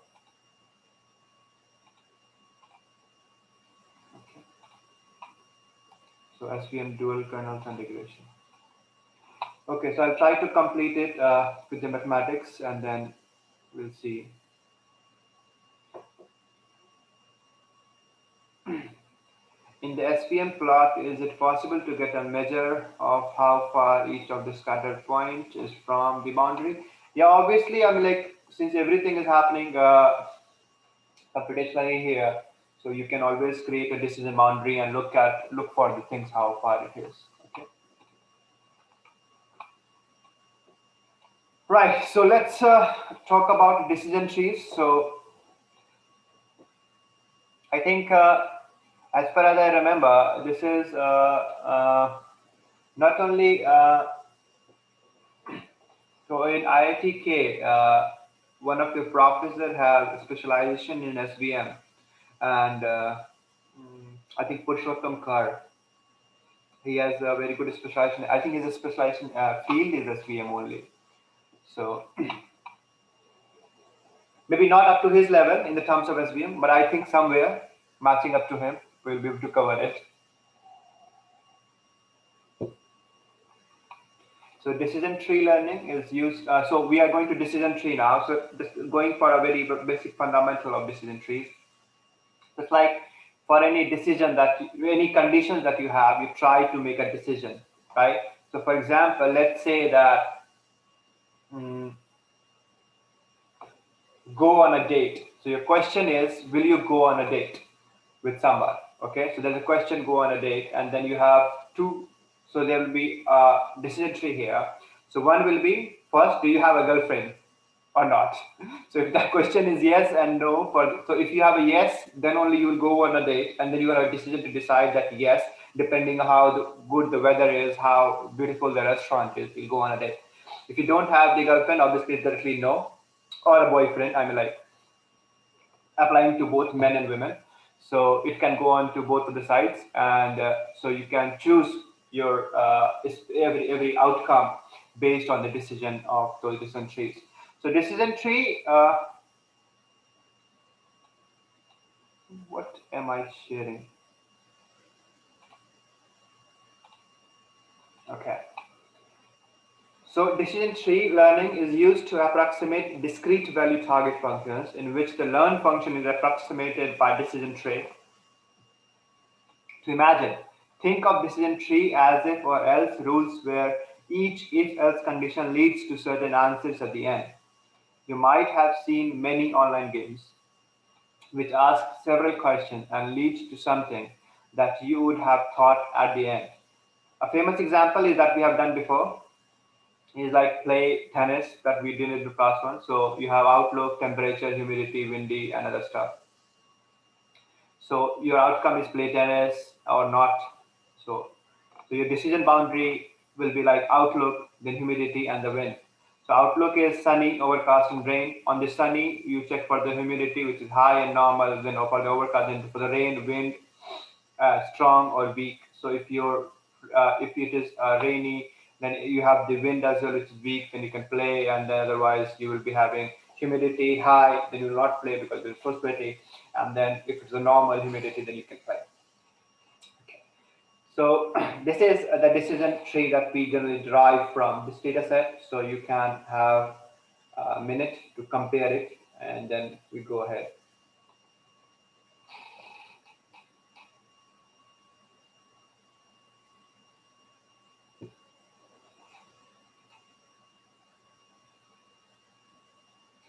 Okay. So SVM dual kernels and regression. Okay, so I'll try to complete it with the mathematics and then we'll see. In the SVM plot, is it possible to get a measure of how far each of the scattered point is from the boundary? Yeah, obviously, I mean, like, since everything is happening computationally here, so you can always create a decision boundary and look for the things how far it is. Okay. Right, so let's talk about decision trees. So I think, as far as I remember, this is not only so in IITK, one of the professors has specialization in SVM, and I think Purushottam Kar, he has a very good specialization. I think his specialization field is SVM only. So maybe not up to his level in the terms of SVM, but I think somewhere matching up to him, we'll be able to cover it. So decision tree learning is used. So we are going to decision tree now. So this, going for a very basic fundamental of decision trees. It's like for any decision that any conditions that you have, you try to make a decision, right? So for example, let's say that go on a date. So your question is, will you go on a date with someone? Okay, so there's a question, go on a date, and then you have two. So there will be a decision tree here. So one will be first, do you have a girlfriend or not? So if that question is yes and no, so if you have a yes, then only you will go on a date, and then you have a decision to decide that yes, depending on how good the weather is, how beautiful the restaurant is, you'll go on a date. If you don't have the girlfriend, obviously it's directly no, or a boyfriend. I mean, like applying to both men and women. So it can go on to both of the sides, and so you can choose your every outcome based on the decision of those decision trees. So decision tree. What am I sharing? Okay. So decision tree learning is used to approximate discrete value target functions in which the learn function is approximated by decision tree. To imagine, think of decision tree as if or else rules where each if-else condition leads to certain answers at the end. You might have seen many online games which ask several questions and lead to something that you would have thought at the end. A famous example is that we have done before is like play tennis that we did in the past one. So you have outlook, temperature, humidity, windy, and other stuff. So your outcome is play tennis or not. So your decision boundary will be like outlook, then humidity, and the wind. So outlook is sunny, overcast, and rain. On the sunny, you check for the humidity, which is high and normal. Then for the overcast, then for the rain, wind, strong or weak. So if it is rainy, then you have the wind as well, which is weak, then you can play, and then otherwise you will be having humidity high, then you will not play because it's so sweaty. And then if it's a normal humidity, then you can play. Okay. So this is the decision tree that we generally derive from this data set. So you can have a minute to compare it, and then we go ahead.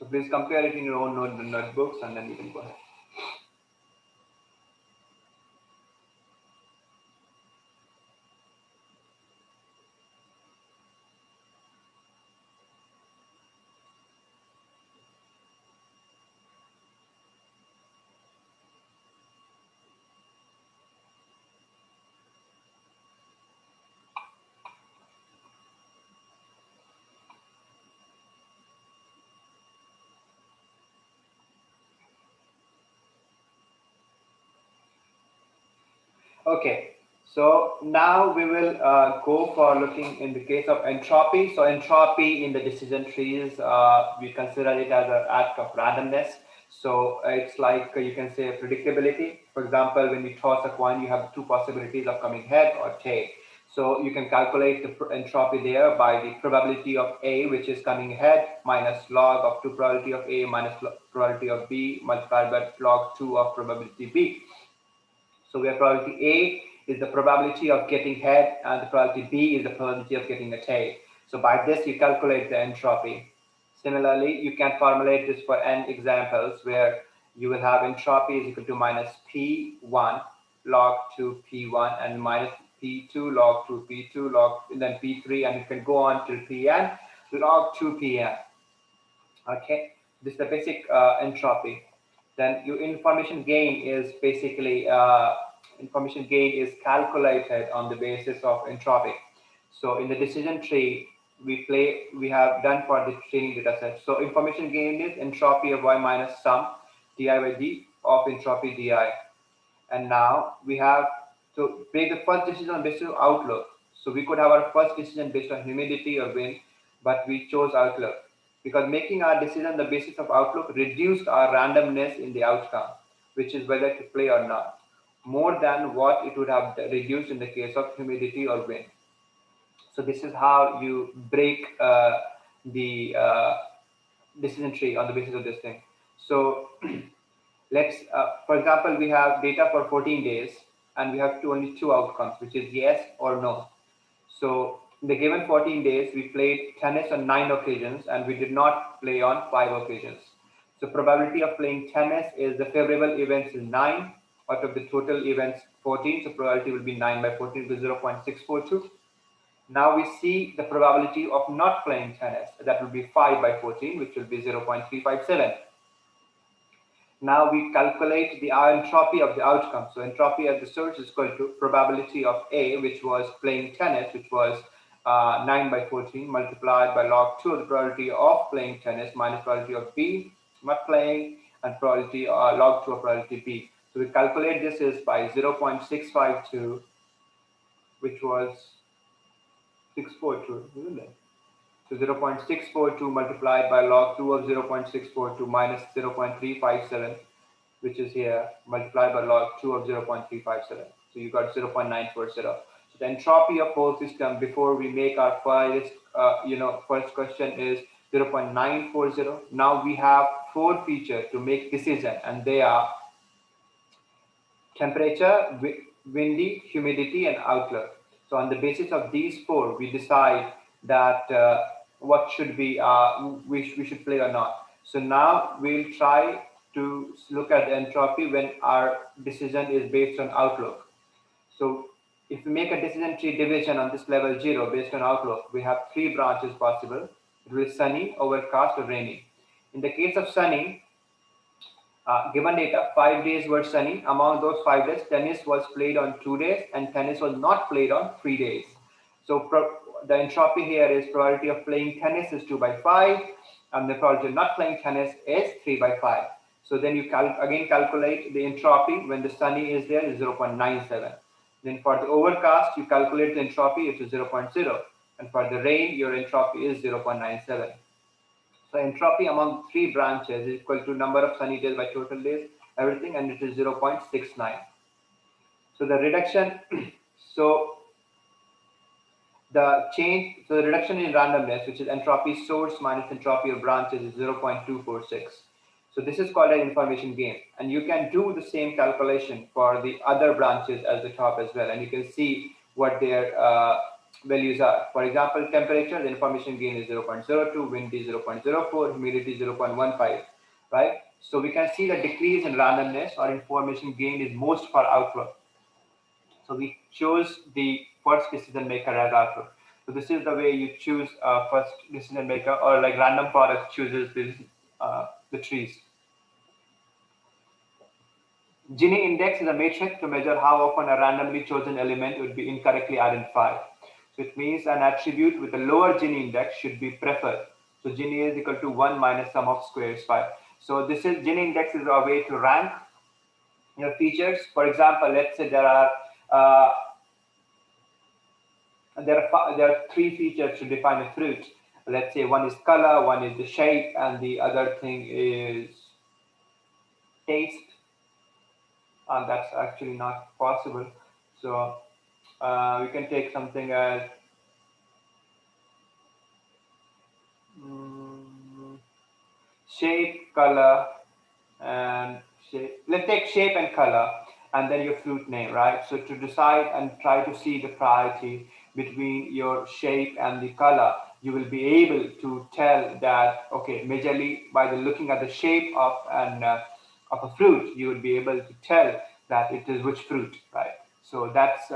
So please compare it in your own notebooks, and then you can go ahead. Okay, so now we will go for looking in the case of entropy. So entropy in the decision trees, we consider it as an act of randomness. So it's like you can say predictability. For example, when you toss a coin, you have two possibilities of coming head or tail. So you can calculate the entropy there by the probability of A, which is coming head, minus log of 2 probability of A minus probability of B multiplied by log 2 of probability B. So where probability A is the probability of getting head and the probability B is the probability of getting a tail. So by this you calculate the entropy. Similarly, you can formulate this for n examples where you will have entropy is equal to minus P1 log 2 P1 and minus P2 log 2 P2 log and then P3, and you can go on till Pn log 2 Pn. Okay, this is the basic entropy. Then your information gain is basically information gain is calculated on the basis of entropy. So in the decision tree we have done for the training data set. So information gain is entropy of y minus sum di by d of entropy di. And now we have to make the first decision on basis of outlook. So we could have our first decision based on humidity or wind, but we chose outlook because making our decision on the basis of outlook reduced our randomness in the outcome, which is whether to play or not, more than what it would have reduced in the case of humidity or wind. So this is how you break the decision tree on the basis of this thing. So let's, for example, we have data for 14 days and we have only two outcomes, which is yes or no. So in the given 14 days, we played tennis on 9 occasions and we did not play on 5 occasions. So probability of playing tennis is the favorable events is 9 out of the total events 14. So probability will be 9 by 14 to 0.642. Now we see the probability of not playing tennis. That will be 5 by 14, which will be 0.357. Now we calculate the entropy of the outcome. So entropy at the source is equal to probability of A, which was playing tennis, which was 9 by 14, multiplied by log 2 of the probability of playing tennis minus probability of B not playing, and probability log 2 of probability B. So we calculate this is by 0.652, which was 642, isn't it? So 0.642 multiplied by log 2 of 0.642 minus 0.357, which is here, multiplied by log 2 of 0.357. So you got 0.940. So the entropy of whole system before we make our first question is 0.940. Now we have 4 features to make decision, and they are temperature, windy, humidity, and outlook. So on the basis of these 4, we decide that what should be we should play or not. So now we'll try to look at the entropy when our decision is based on outlook. So if we make a decision tree division on this level 0 based on outlook, we have 3 branches possible. It will be sunny, overcast, or rainy. In the case of sunny, given data, 5 days were sunny. Among those 5 days, tennis was played on 2 days and tennis was not played on 3 days. So the entropy here is probability of playing tennis is 2 by 5 and the probability of not playing tennis is 3 by 5. So then you again calculate the entropy when the sunny is there is 0.97. Then for the overcast, you calculate the entropy, it is 0.0. And for the rain, your entropy is 0.97. So entropy among 3 branches is equal to number of sunny days by total days, everything, and it is 0.69. So the reduction, so the reduction in randomness, which is entropy source minus entropy of branches, is 0.246. So this is called an information gain, and you can do the same calculation for the other branches at the top as well, and you can see what their values are. For example, temperature, the information gain is 0.02, wind is 0.04, humidity 0.15, right? So we can see the decrease in randomness or information gain is most for outlook. So we chose the first decision maker as output. So this is the way you choose first decision maker, or like random forest chooses the trees. Gini index is a metric to measure how often a randomly chosen element would be incorrectly identified. So it means an attribute with a lower Gini index should be preferred. So Gini is equal to 1 minus sum of squares 5. So this is Gini index is a way to rank your features. For example, let's say there are there are 3 features to define a fruit. Let's say one is color, one is the shape, and the other thing is taste. And that's actually not possible. So we can take something as shape, color, and shape. Let's take shape and color, and then your fruit name, right? So to decide and try to see the priority between your shape and the color, you will be able to tell that, okay, majorly by the looking at the shape of of a fruit, you would be able to tell that it is which fruit, right? So that's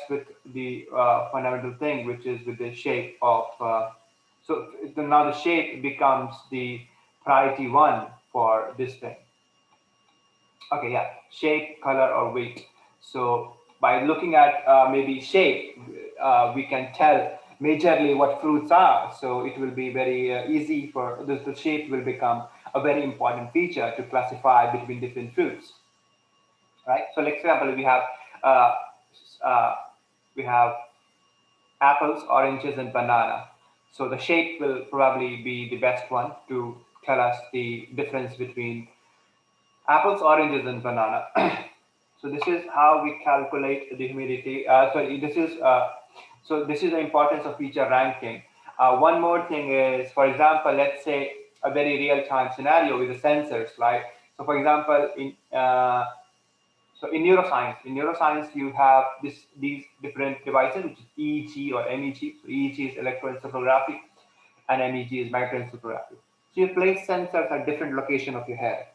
with the fundamental thing, which is with the shape of. So now the shape becomes the priority 1 for this thing. Okay, yeah, shape, color, or weight. So by looking at maybe shape, we can tell majorly what fruits are. So it will be very easy for the shape will become a very important feature to classify between different fruits, right? So, for example, uh, we have apples, oranges, and banana. So the shape will probably be the best one to tell us the difference between apples, oranges, and banana. So this is how we calculate the humidity. Sorry, this is So this is the importance of feature ranking. One more thing is, for example, let's say a very real-time scenario with the sensors, right? So for example, in neuroscience, you have these different devices, which is EEG or MEG. So EEG is electroencephalography, and MEG is microencephalography. So you place sensors at different location of your head.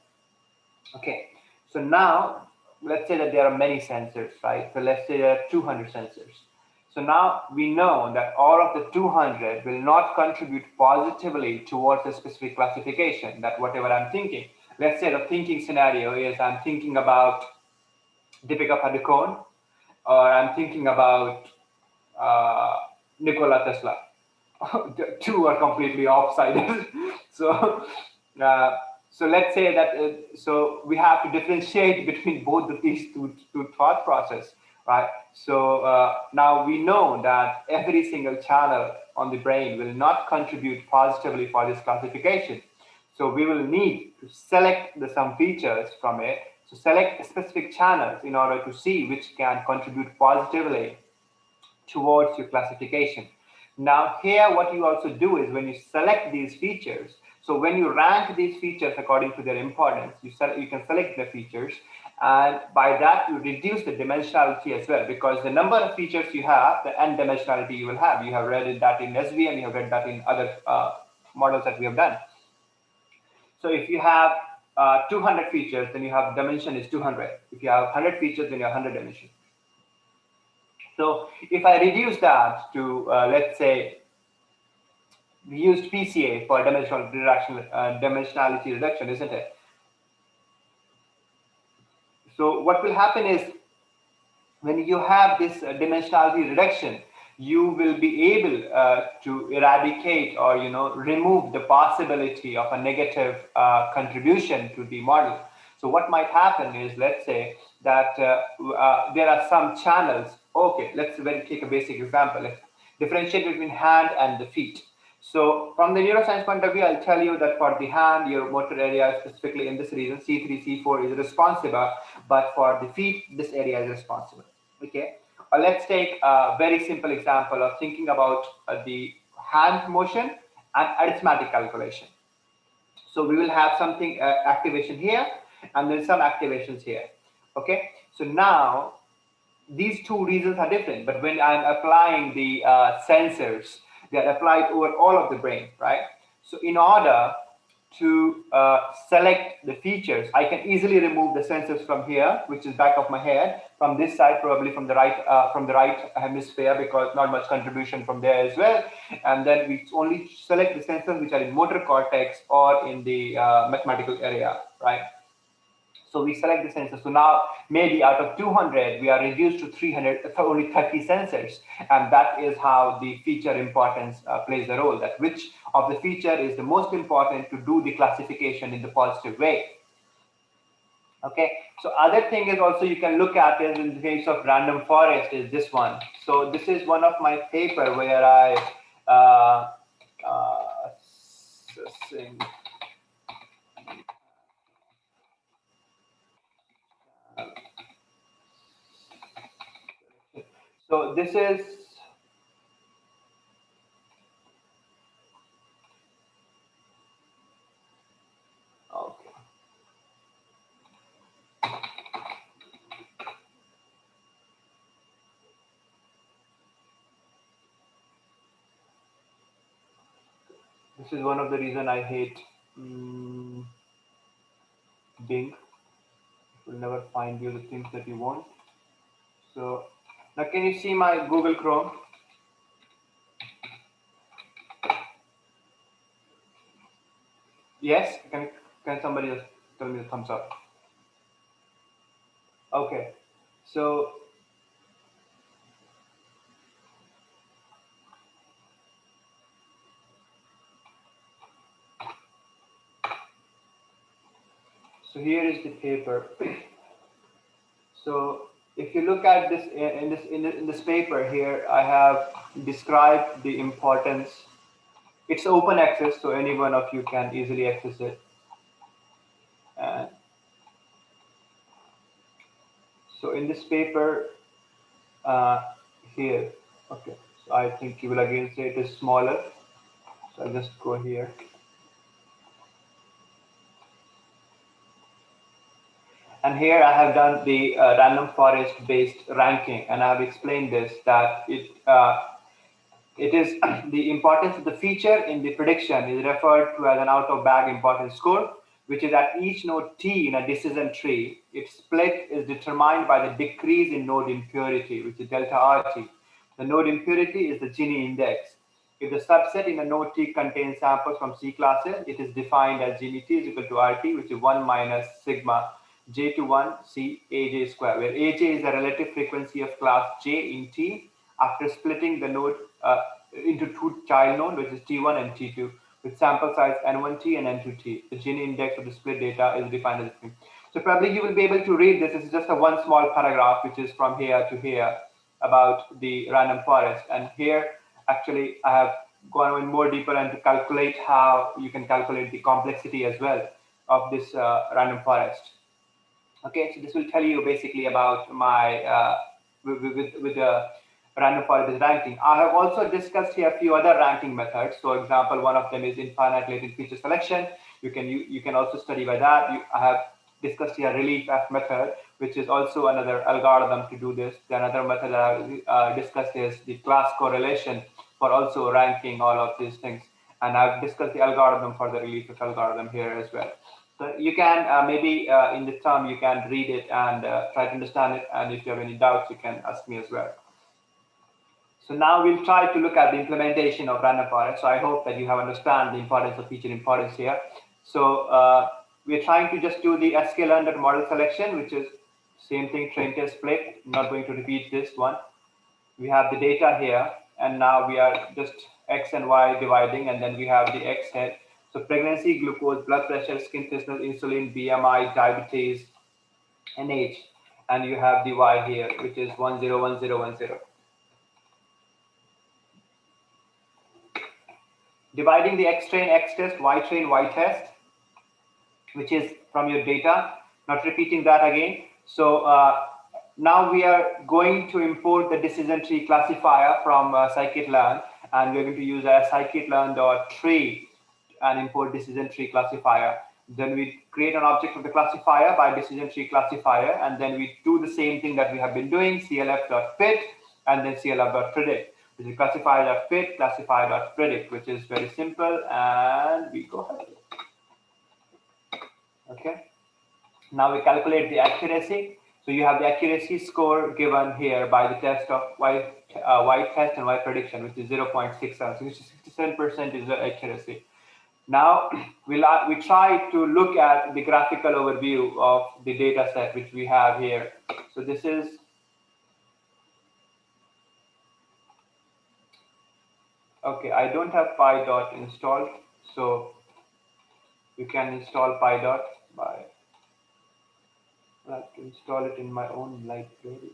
Okay, so now let's say that there are many sensors, right? So let's say there are 200 sensors. So now we know that all of the 200 will not contribute positively towards a specific classification, that whatever I'm thinking. Let's say the thinking scenario is I'm thinking about Deepika Padukone, or I'm thinking about uh, Nikola Tesla. The two are completely offsided. so, uh, so let's say that. So we have to differentiate between both of these two thought process, right? So now we know that every single channel on the brain will not contribute positively for this classification. So we will need to select some features from it. So select specific channels in order to see which can contribute positively towards your classification. Now here what you also do is when you select these features, so when you rank these features according to their importance, you can select the features, and by that you reduce the dimensionality as well, because the number of features you have, the n dimensionality you will have. You have read that in SVM, you have read that in other models that we have done. So if you have 200 features, then you have dimension is 200. If you have 100 features, then you have 100 dimension. So if I reduce that to, let's say, we used PCA for dimensionality reduction, isn't it? So what will happen is when you have this dimensionality reduction, you will be able to eradicate or remove the possibility of a negative contribution to the model. So what might happen is, let's say that there are some channels. Okay, let's take a basic example. Let's differentiate between hand and the feet. So from the neuroscience point of view, I'll tell you that for the hand, your motor area, specifically in this region, C3, C4 is responsible, but for the feet, this area is responsible. Okay. Let's take a very simple example of thinking about the hand motion and arithmetic calculation. So we will have something activation here, and then some activations here. Okay. So now these two regions are different, but when I'm applying the sensors, they are applied over all of the brain, right? So in order to select the features, I can easily remove the sensors from here, which is back of my head, from this side, probably from the right hemisphere, because not much contribution from there as well. And then we only select the sensors which are in motor cortex or in the mathematical area, right? So we select the sensors. So now maybe out of 200, we are reduced to 300, only 30 sensors. And that is how the feature importance plays a role, that which of the feature is the most important to do the classification in the positive way. Okay, so other thing is also you can look at is in the case of random forest is this one. So this is one of my paper where I so this is okay. This is one of the reason I hate Bing. It will never find you the things that you want. So now can you see my Google Chrome? Yes? Can somebody just tell me the thumbs up? Okay. So here is the paper. So if you look at this in this paper here, I have described the importance. It's open access, so any one of you can easily access it. And so in this paper here, okay. So I think you will again say it is smaller. So I'll just go here. And here I have done the random forest based ranking, and I have explained this that it is the importance of the feature in the prediction is referred to as an out-of-bag importance score, which is at each node T in a decision tree. Its split is determined by the decrease in node impurity, which is delta RT. The node impurity is the Gini index. If the subset in a node T contains samples from C classes, it is defined as Gini T is equal to RT, which is 1 minus sigma J to 1 C AJ square, where AJ is the relative frequency of class J in T after splitting the node into two child nodes, which is T1 and T2, with sample size N1T and N2T. The Gini index of the split data is defined as the. So probably you will be able to read this. It's just a one small paragraph, which is from here to here about the random forest. And here, actually, I have gone in more deeper and to calculate how you can calculate the complexity as well of this random forest. Okay, so this will tell you basically about my with the random forest ranking. I have also discussed here a few other ranking methods. So, example, one of them is infinite latent feature selection. You can also study by that. I have discussed here relief F method, which is also another algorithm to do this. The another method I discussed is the class correlation for also ranking all of these things. And I've discussed the algorithm for the relief F algorithm here as well. So you can maybe in the term you can read it and try to understand it. And if you have any doubts, you can ask me as well. So now we'll try to look at the implementation of random forest. So I hope that you have understand the importance of feature importance here. So we're trying to just do the sklearned model selection, which is same thing, train test split. I'm not going to repeat this one. We have the data here, and now we are just X and Y dividing, and then we have the X head. So pregnancy, glucose, blood pressure, skin thickness, insulin, BMI, diabetes, and age. And you have the Y here, which is 101010. Dividing the X train, X test, Y train, Y test, which is from your data, not repeating that again. So now we are going to import the decision tree classifier from scikit-learn, and we're going to use a scikit-learn.tree and import decision tree classifier. Then we create an object of the classifier by decision tree classifier, and then we do the same thing that we have been doing, clf.fit, and then clf.predict. This is classifier.fit, classifier.predict, which is very simple, and we go ahead. Okay. Now we calculate the accuracy. So you have the accuracy score given here by the test of Y test and Y prediction, which is 0.67. So 67% is the accuracy. Now we try to look at the graphical overview of the data set which we have here. So this is okay. I don't have PyDot installed, so you can install PyDot by. I have to install it in my own library.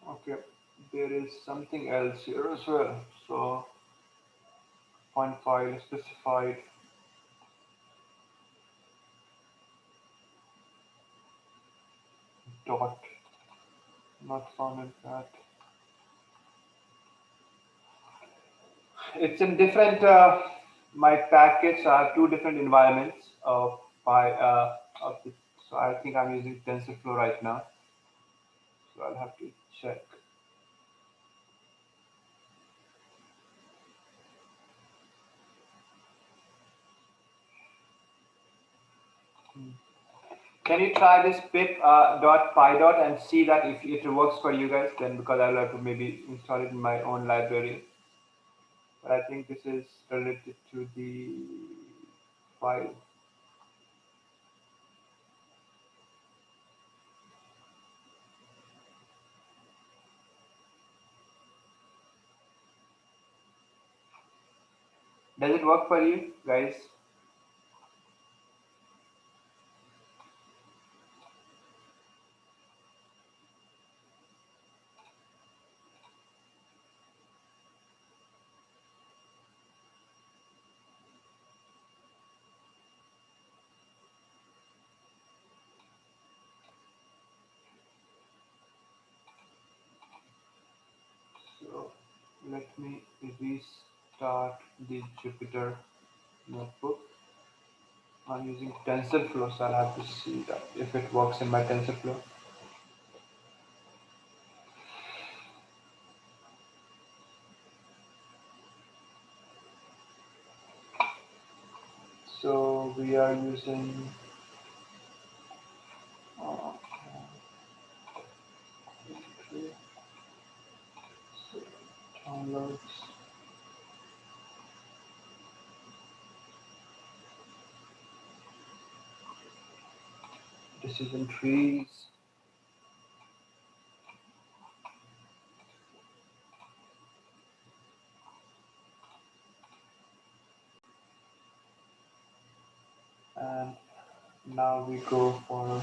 Okay, there is something else here as well. So, font file specified dot, not found in that. It's in different, my package. I have two different environments of so I think I'm using TensorFlow right now. So I'll have to check. Can you try this pip dot py dot and see that if it works for you guys? Then because I'll have to maybe install it in my own library. but I think this is related to the file. Does it work for you guys? So let me restart the Jupyter notebook. I'm using TensorFlow, so I'll have to see that if it works in my TensorFlow. So we are using uh, downloads. Decision trees. And now we go for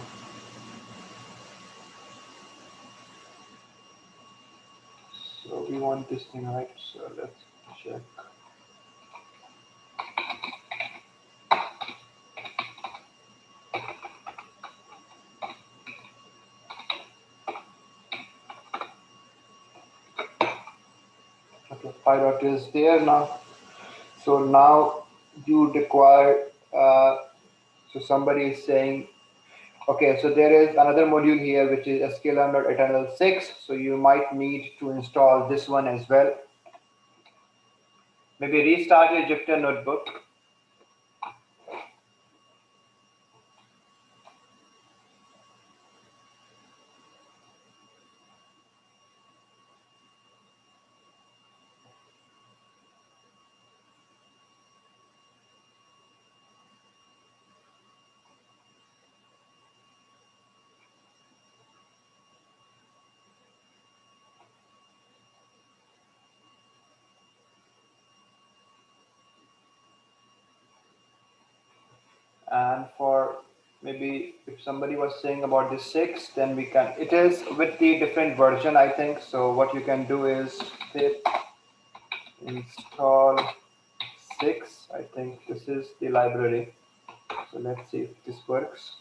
so we want this thing, right? So let's check. Okay, pilot is there now. So now you require so somebody is saying, okay, so there is another module here which is sklearn.eternal6. So you might need to install this one as well. Maybe restart your Jupyter notebook. And for maybe if somebody was saying about the 6, then we can, it is with the different version, I think. So what you can do is pip install 6. I think this is the library. So let's see if this works.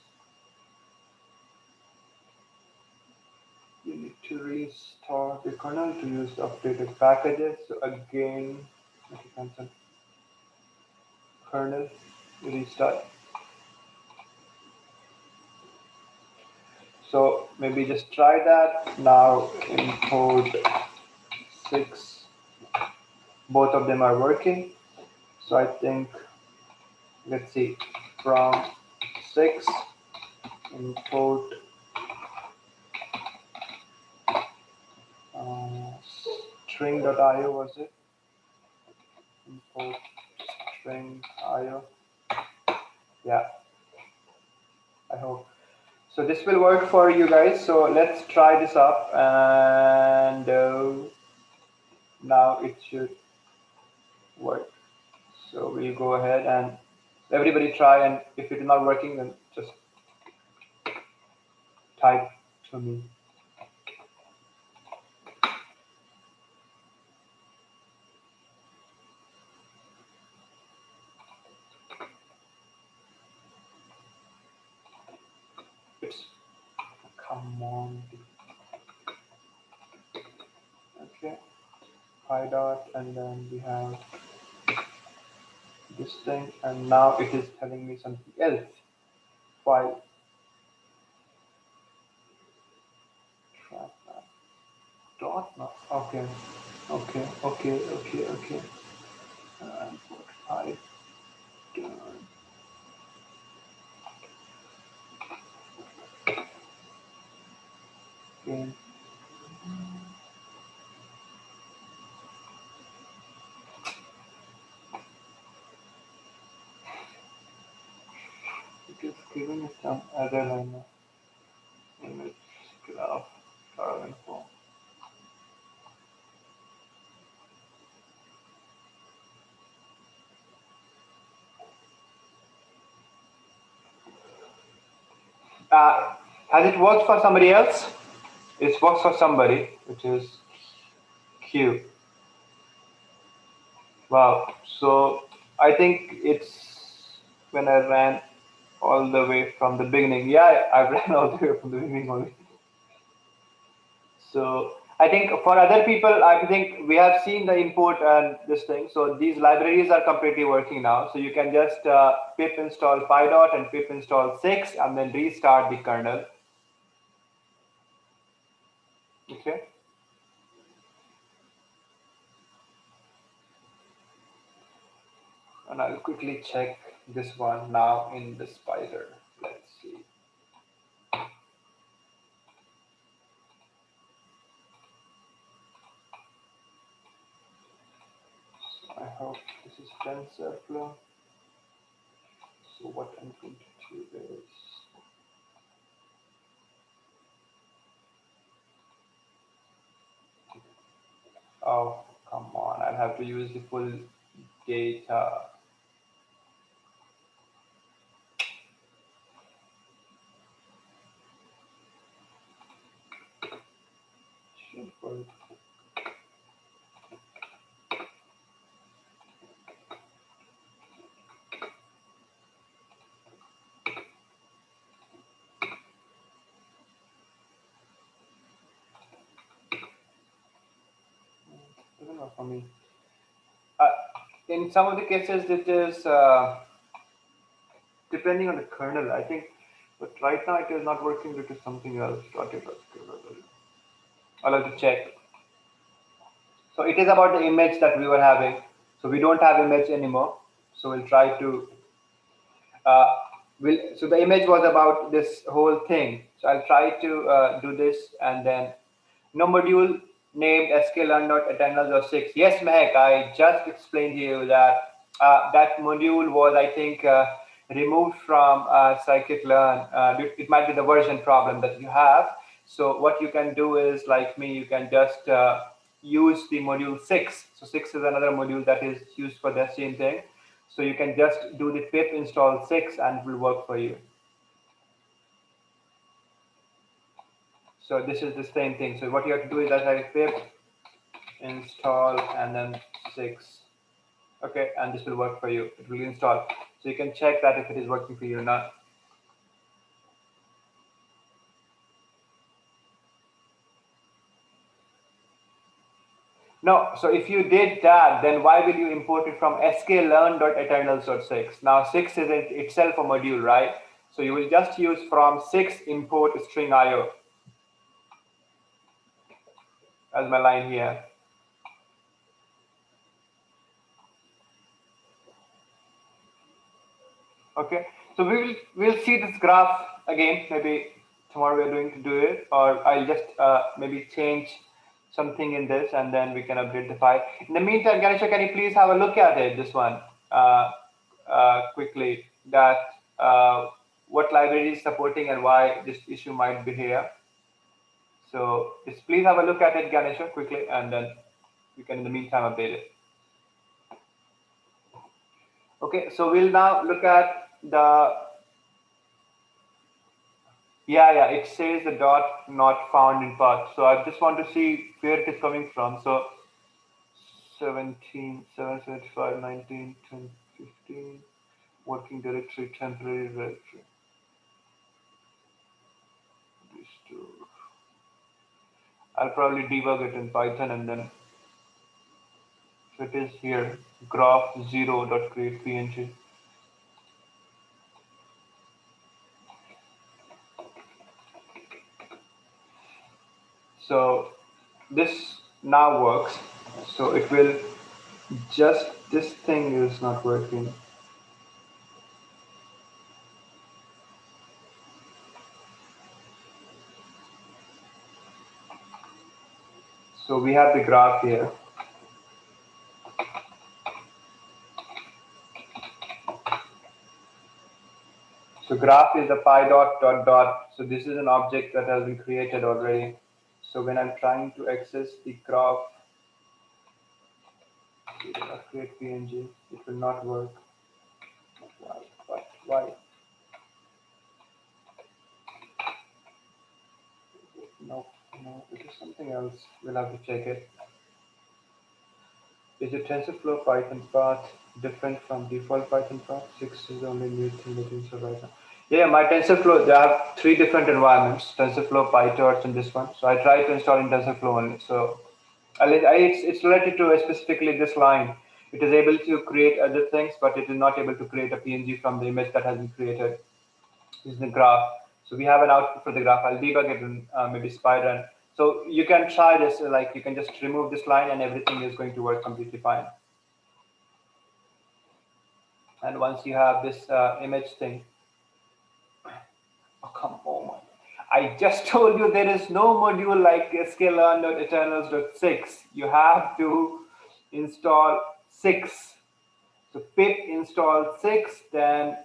You need to restore the kernel to use the updated packages. So again, okay, cancel kernel, restart. So maybe just try that. Now import 6. Both of them are working. So I think, let's see, from 6 import string.io was it? Import string.io. Yeah, I hope. So this will work for you guys. So let's try this up, and now it should work. So we'll go ahead and everybody try, and if it is not working, then just type to me. It's, come on. Okay, pi dot, and then we have this thing, and now it is telling me something else. File trap dot not okay, okay. And what I done again. It is giving some other line of image graph info. Has it worked for somebody else? It works for somebody, which is Q. Wow. So I think it's when I ran all the way from the beginning. Yeah, I ran all the way from the beginning only. So I think for other people, I think we have seen the import and this thing. So these libraries are completely working now. So you can just pip install PyDot and pip install 6 and then restart the kernel. Okay. And I'll quickly check this one now in the spider. Let's see. So I hope this is TensorFlow. So what I'm going to do is, oh, come on, I'll have to use the full data. Should work. Doesn't work for me. Uh, in some of the cases, it is depending on the kernel, I think, but right now it is not working due to something else. I'll have to check. So it is about the image that we were having. So we don't have image anymore. So we'll try to uh, so the image was about this whole thing. So I'll try to do this and then no module named sklearn.attendance of 6. Yes, Mehak, I just explained to you that that module was, I think, removed from scikit-learn. It might be the version problem that you have. So what you can do is, like me, you can just use the module 6. So 6 is another module that is used for the same thing. So you can just do the pip install 6 and it will work for you. So this is the same thing. So what you have to do is that pip install and then 6. Okay, and this will work for you. It will install. So you can check that if it is working for you or not. No, so if you did that, then why will you import it from sklearn.eternals.6? Now 6 is itself a module, right? So you will just use from 6 import string IO as my line here. Okay, so we'll see this graph again. Maybe tomorrow we're going to do it, or I'll just maybe change something in this, and then we can update the file. In the meantime, Ganesha, can you please have a look at it? This one quickly. That what library is supporting and why this issue might be here. So just please have a look at it, Ganesha, quickly, and then we can in the meantime update it. Okay, so we'll now look at the yeah, it says the dot not found in path. So I just want to see where it is coming from. So 17, 775, 19, 10, 15, working directory, temporary directory. These two. I'll probably debug it in Python and then so it is here, graph 0.create png. So this now works. So it will just, this thing is not working. So we have the graph here. So graph is a pi dot dot dot. So this is an object that has been created already. So when I'm trying to access the graph, create PNG, it will not work. Why? No, it is something else. We'll have to check it. Is the TensorFlow Python path different from default Python path? 6 is the only new thing that is right now. Yeah, my TensorFlow, they have 3 different environments, TensorFlow, PyTorch, and this one. So I tried to install in TensorFlow only. So it's related to specifically this line. It is able to create other things, but it is not able to create a PNG from the image that has been created. This is the graph. So we have an output for the graph. I'll debug it in maybe Spider. So you can try this, like you can just remove this line and everything is going to work completely fine. And once you have this image thing, oh, come on. I just told you there is no module like sklearn.eternals.6. You have to install 6. So pip install 6, then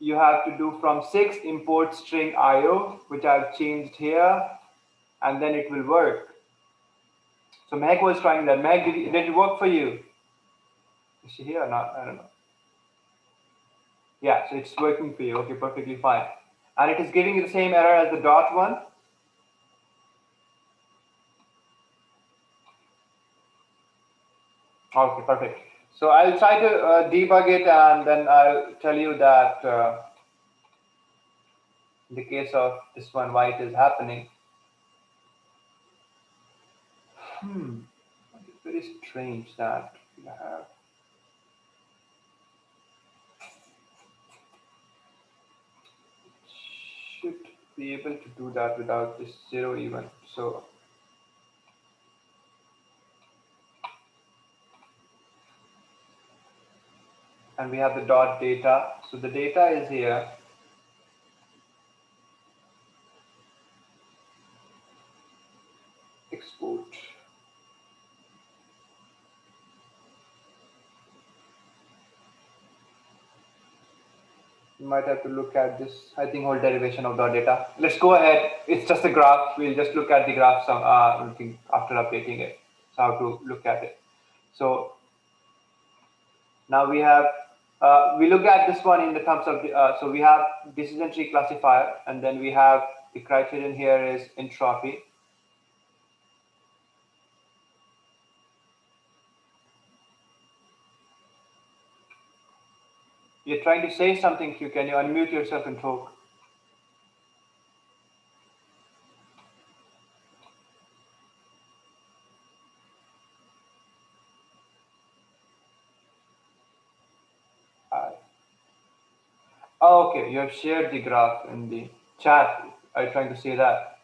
you have to do from 6 import string IO, which I've changed here, and then it will work. So Meg was trying that. Meg, did it work for you? Is she here or not? I don't know. Yeah, so it's working for you. Okay, perfectly fine. And it is giving you the same error as the dot one. Okay, perfect. So I'll try to debug it and then I'll tell you that in the case of this one, why it is happening. It's very strange that we have. Should be able to do that without this 0 even. So and we have the dot data. So the data is here. Export. You might have to look at this, I think, whole derivation of dot data. Let's go ahead. It's just a graph. We'll just look at the graph some after updating it. So how to look at it. So now we have, we look at this one in the terms of, so we have decision tree classifier, and then we have the criterion here is entropy. You're trying to say something, Q. Can you unmute yourself and talk? Oh, okay, you have shared the graph in the chat. Are you trying to say that?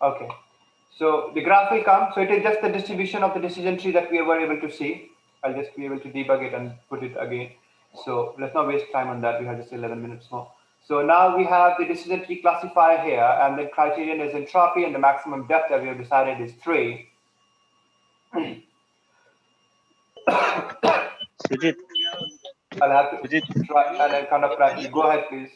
Okay. So the graph will come. So it is just the distribution of the decision tree that we were able to see. I'll just be able to debug it and put it again. So let's not waste time on that. We have just 11 minutes more. So now we have the decision tree classifier here, and the criterion is entropy, and the maximum depth that we have decided is 3. Sujit, I'll have to Sujit, try and I'll kind of practice. Go ahead, please.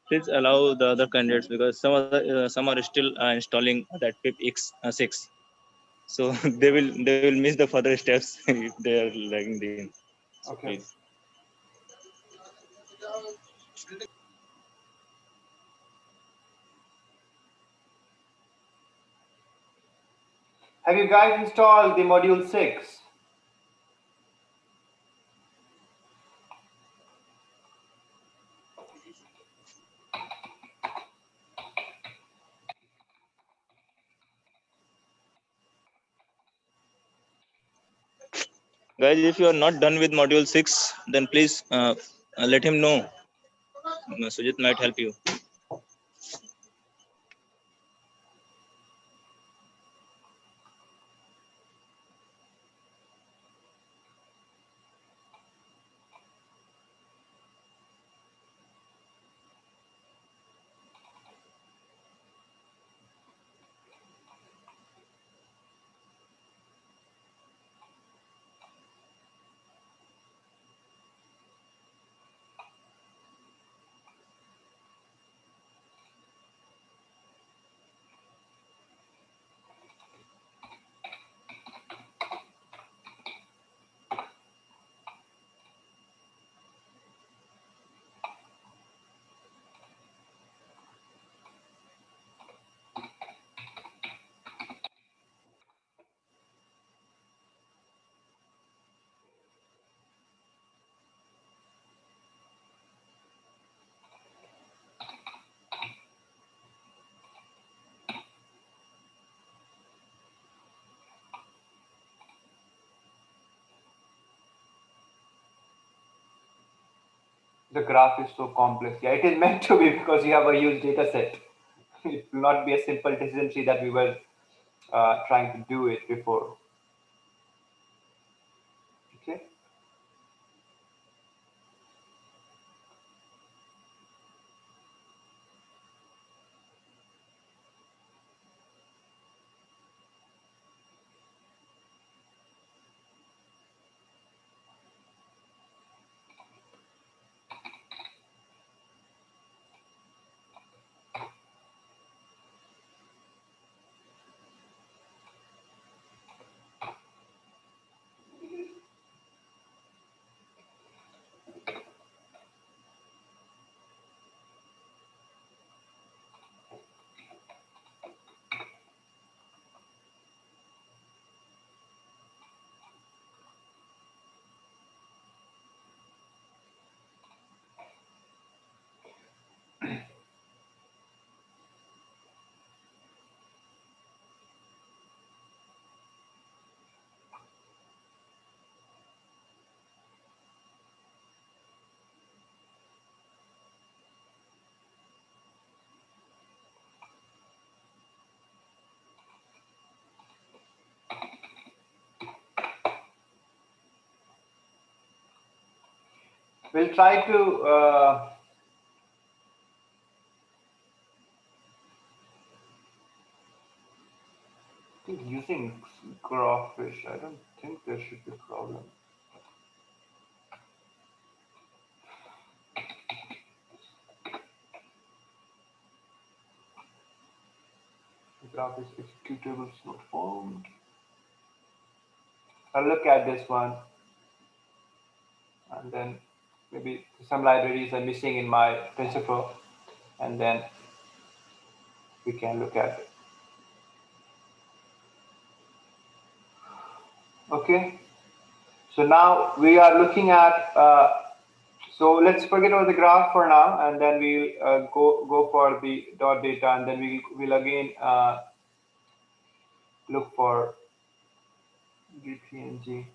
please allow the other candidates because some are still installing that pip x6, so they will miss the further steps if they are lagging in. So Okay. please. Have you guys installed the module 6? Guys, if you are not done with module 6, then please let him know. Sujit might help you. The graph is so complex. Yeah, it is meant to be because you have a huge data set. It will not be a simple decision tree that we were trying to do it before. Okay. We'll try to I think using Graphfish. I don't think there should be a problem. Graph is executable, is not found. I'll look at this one, and then maybe some libraries are missing in my principal, and then we can look at it. Okay. So now we are looking at. So let's forget about the graph for now, and then we'll go for the dot data, and then we will again look for GPNG.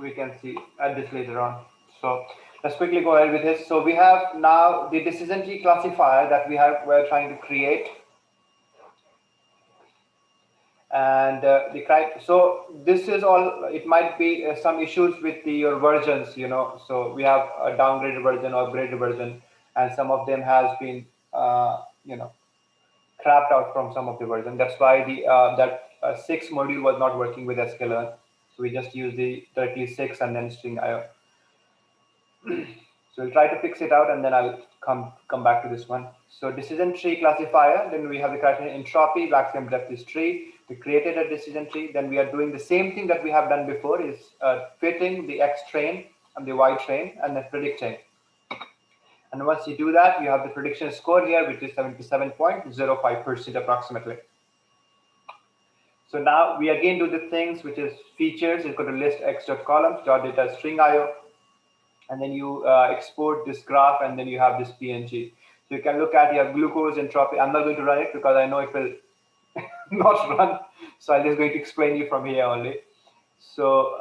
We can see at this later on. So let's quickly go ahead with this. So we have now the decision tree classifier that we're trying to create, and so this is all. It might be some issues with your versions, So we have a downgraded version or upgraded version, and some of them has been crapped out from some of the version. That's why the that 6 module was not working with sklearn. So we just use the directly 6 and then string IO. So we'll try to fix it out, and then I'll come back to this one. So decision tree classifier, then we have the criteria entropy, maximum depth is tree. We created a decision tree. Then we are doing the same thing that we have done before, is fitting the X train and the Y train and then predicting. And once you do that, you have the prediction score here, which is 77.05% approximately. So now we again do the things, which is features, equal to list x.columns, dot data string IO. And then you export this graph, and then you have this PNG. So you can look at your glucose entropy. I'm not going to run it because I know it will not run. So I'm just going to explain you from here only. So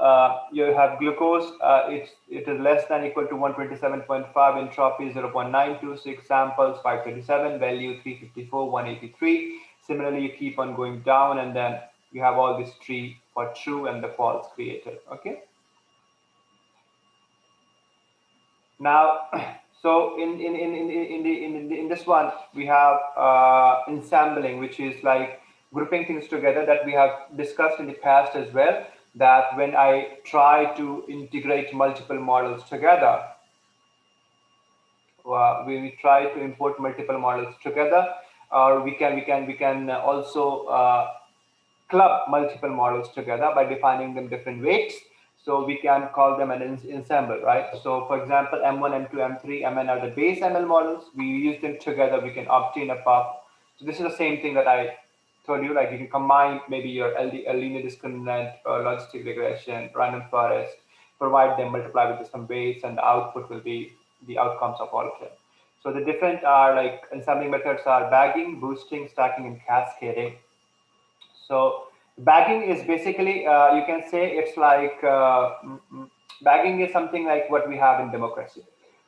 you have glucose. It is less than equal to 127.5. Entropy 0.926. Samples 537. Value 354. 183. Similarly, you keep on going down, and then you have all this tree for true and the false created. Okay. Now, so in this one, we have ensembling, which is like grouping things together, that we have discussed in the past as well, that when I try to integrate multiple models together, we try to import multiple models together, or we can also club multiple models together by defining them different weights. So we can call them an ensemble, right? So for example, M1, M2, M3, Mn are the base ML models. We use them together, we can obtain a path. So this is the same thing that I told you, like you can combine maybe your linear discriminant or logistic regression, random forest, provide them, multiply with some weights, and the output will be the outcomes of all of them. So the different are like ensembling methods are bagging, boosting, stacking, and cascading. So bagging is basically, you can say it's like, bagging is something like what we have in democracy,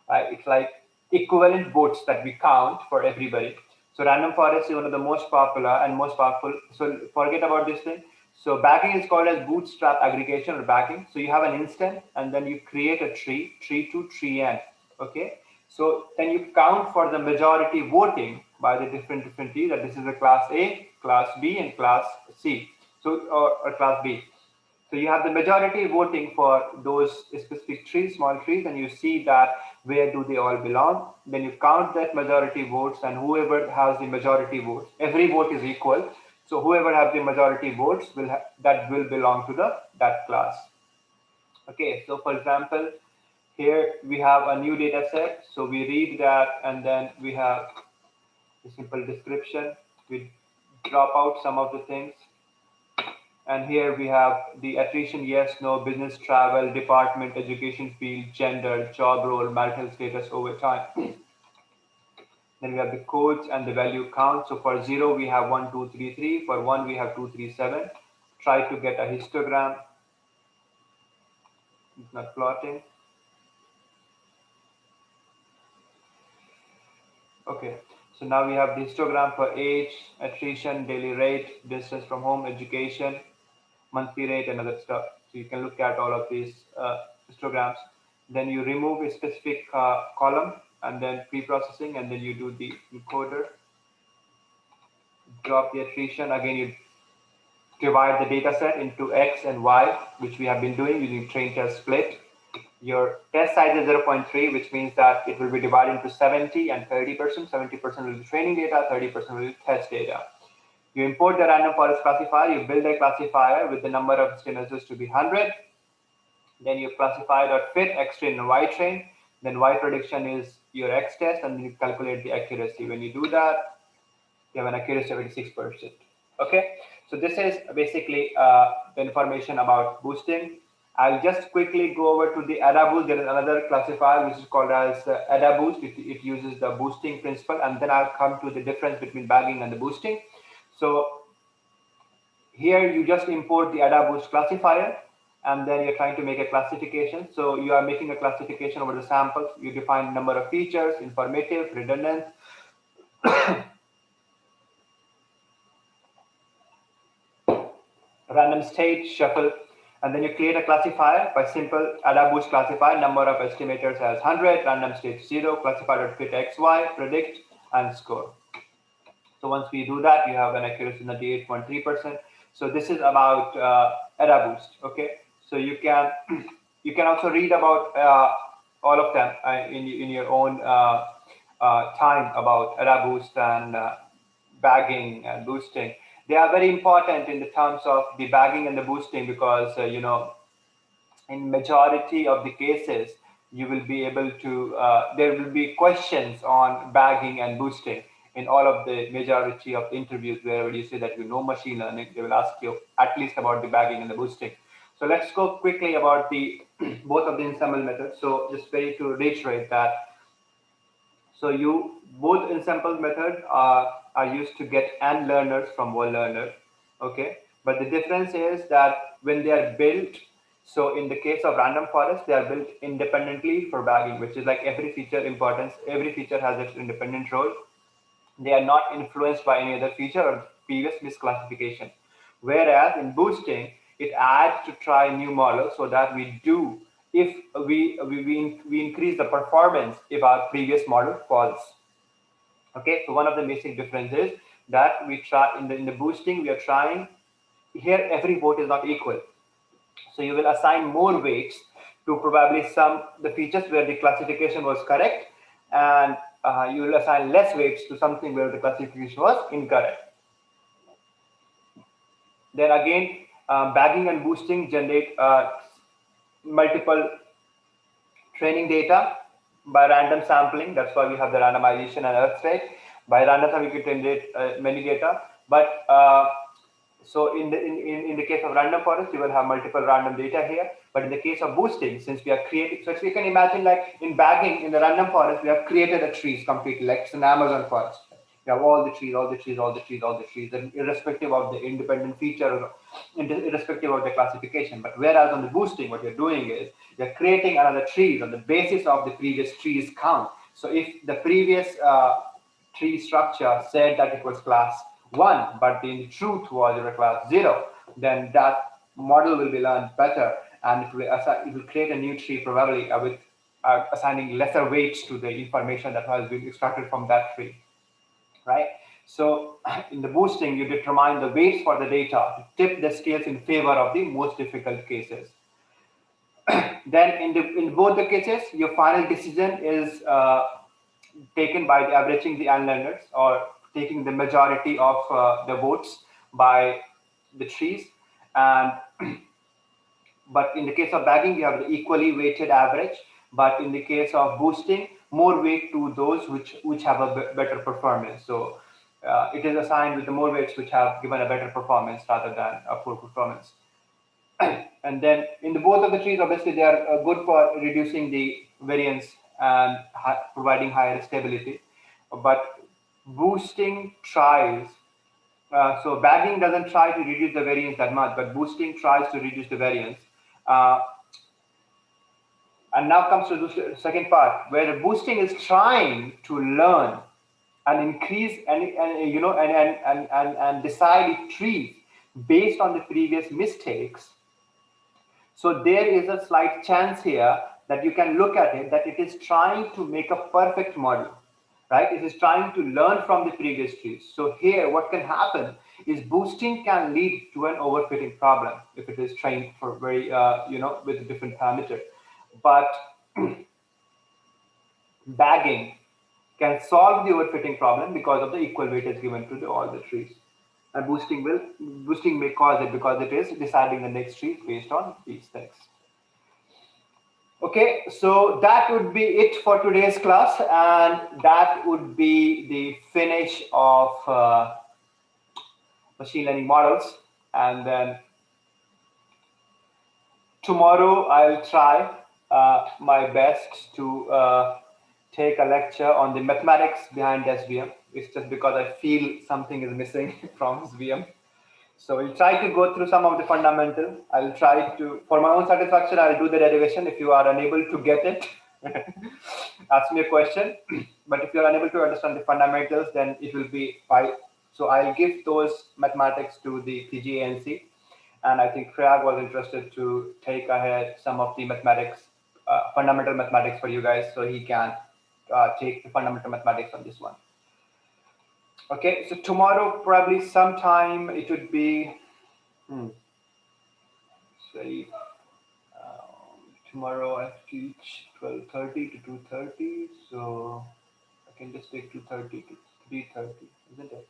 right? It's like equivalent votes that we count for everybody. So random forest is one of the most popular and most powerful. So forget about this thing. So bagging is called as bootstrap aggregation or bagging. So you have an instance and then you create a tree 2, tree n, okay? So then you count for the majority voting by the different trees, that this is a class A, class B, and class C. So or class B. So you have the majority voting for those specific trees, small trees, and you see that where do they all belong. Then you count that majority votes, and whoever has the majority votes, every vote is equal. So whoever has the majority votes that will belong to that class. Okay. So for example, here we have a new data set. So we read that, and then we have a simple description. We drop out some of the things. And here we have the attrition, yes, no, business, travel, department, education field, gender, job role, marital status over time. Then we have the codes and the value count. So for 0, we have 1, 2, 3, 3. For 1, we have 2, 3, 7. Try to get a histogram. It's not plotting. Okay, so now we have the histogram for age, attrition, daily rate, distance from home, education, monthly rate, and other stuff. So you can look at all of these histograms. Then you remove a specific column and then pre-processing, and then you do the encoder, drop the attrition. Again, you divide the data set into X and Y, which we have been doing using train test split. Your test size is 0.3, which means that it will be divided into 70 and 30%. 70% will be training data, 30% will be test data. You import the random forest classifier, you build a classifier with the number of estimators to be 100. Then you classify.fit X train and Y train. Then Y prediction is your X test, and then you calculate the accuracy. When you do that, you have an accuracy of 86%. Okay, so this is basically the information about boosting. I'll just quickly go over to the Adaboost. There is another classifier which is called as Adaboost. It uses the boosting principle, and then I'll come to the difference between bagging and the boosting. So here you just import the Adaboost classifier, and then you're trying to make a classification. So you are making a classification over the samples. You define number of features, informative, redundant, random state, shuffle, and then you create a classifier by simple Adaboost classifier, number of estimators as 100, random state 0, classifier.fit xy, predict, and score. So once we do that, you have an accuracy of 98.3%. So this is about Adaboost. Okay, so you can also read about all of them in your own time about Adaboost and bagging and boosting. They are very important in the terms of the bagging and the boosting because in majority of the cases you will be able to there will be questions on bagging and boosting in all of the majority of interviews. Wherever you say that you know machine learning, they will ask you at least about the bagging and the boosting. So let's go quickly about the both of the ensemble methods. So just very to reiterate that, so both ensemble methods are used to get n learners from one learner, okay? But the difference is that when they are built, so in the case of random forest, they are built independently for bagging, which is like every feature importance, every feature has its independent role. They are not influenced by any other feature or previous misclassification. Whereas in boosting, it adds to try new models so that if we increase the performance if our previous model falls. Okay, so one of the basic differences that we try in the boosting, we are trying here every vote is not equal. So you will assign more weights to probably the features where the classification was correct, and you will assign less weights to something where the classification was incorrect. Then again, bagging and boosting generate multiple training data by random sampling. That's why we have the randomization and Earth rate. By random, we can generate many data. But so in the case of random forest, you will have multiple random data here. But in the case of boosting, since we are creating, so if you can imagine, like in bagging in the random forest, we have created the trees completely, like it's an Amazon forest. You have all the trees, all the trees, all the trees, all the trees, and irrespective of the independent feature, irrespective of the classification. But whereas on the boosting, what you're doing is you're creating another trees on the basis of the previous trees count. So if the previous tree structure said that it was class 1, but in truth was a class 0, then that model will be learned better, and it will create a new tree probably with assigning lesser weights to the information that has been extracted from that tree, right? So in the boosting, you determine the weights for the data to tip the scales in favor of the most difficult cases. Then in both the cases, your final decision is taken by averaging the unlearners or taking the majority of the votes by the trees. And but in the case of bagging, you have the equally weighted average. But in the case of boosting, more weight to those which have a better performance. So it is assigned with the more weights which have given a better performance rather than a poor performance. And then in the both of the trees, obviously they are good for reducing the variance and providing higher stability. But boosting tries, so bagging doesn't try to reduce the variance that much, but boosting tries to reduce the variance. And now comes to the second part, where boosting is trying to learn and increase and decide trees based on the previous mistakes. So there is a slight chance here that you can look at it, that it is trying to make a perfect model, right? It is trying to learn from the previous trees. So here, what can happen is boosting can lead to an overfitting problem if it is trained for very, with a different parameter. But bagging can solve the overfitting problem because of the equal weightage given to all the trees. And boosting may cause it because it is deciding the next tree based on these things. Okay, so that would be it for today's class, and that would be the finish of machine learning models. And then tomorrow I'll try my best to take a lecture on the mathematics behind SVM. It's just because I feel something is missing from SVM. So we'll try to go through some of the fundamentals. I'll try to, for my own satisfaction, I'll do the derivation. If you are unable to get it, ask me a question. But if you're unable to understand the fundamentals, then it will be fine. So I'll give those mathematics to the PGANC. And I think Prayag was interested to take ahead some of the mathematics, fundamental mathematics for you guys, so he can take the fundamental mathematics on this one. Okay, so tomorrow probably sometime it would be, say, tomorrow I have to teach 12:30 to 2:30, so I can just take 2:30 to 3:30, isn't it?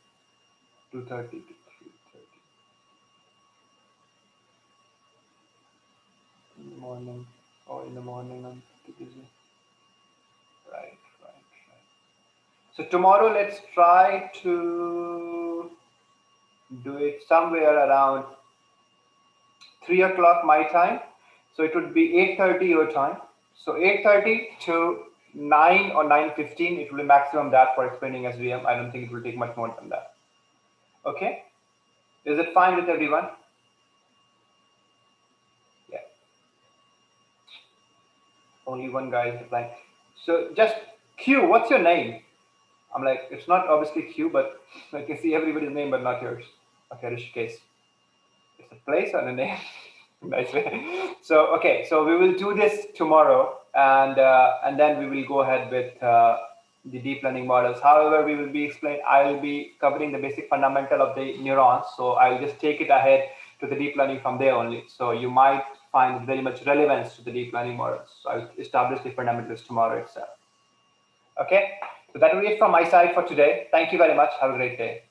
2:30 to 3:30. In the morning, or in the morning I'm too busy. Right. So tomorrow let's try to do it somewhere around 3 o'clock my time. So it would be 8:30 your time. So 8:30 to 9 or 9:15, it will be maximum that for explaining SVM. I don't think it will take much more than that. Okay? Is it fine with everyone? Yeah. Only one guy is replying. So just Q, what's your name? I'm like, it's not obviously Q, but I can see everybody's name, but not yours. Okay, Rishikesh. It's a place and a name. Nice way. So, okay, so we will do this tomorrow, and then we will go ahead with the deep learning models. However, we will be I will be covering the basic fundamental of the neurons. So I'll just take it ahead to the deep learning from there only. So you might find very much relevance to the deep learning models. So I'll establish the fundamentals tomorrow itself. Okay, so that will be it from my side for today. Thank you very much. Have a great day.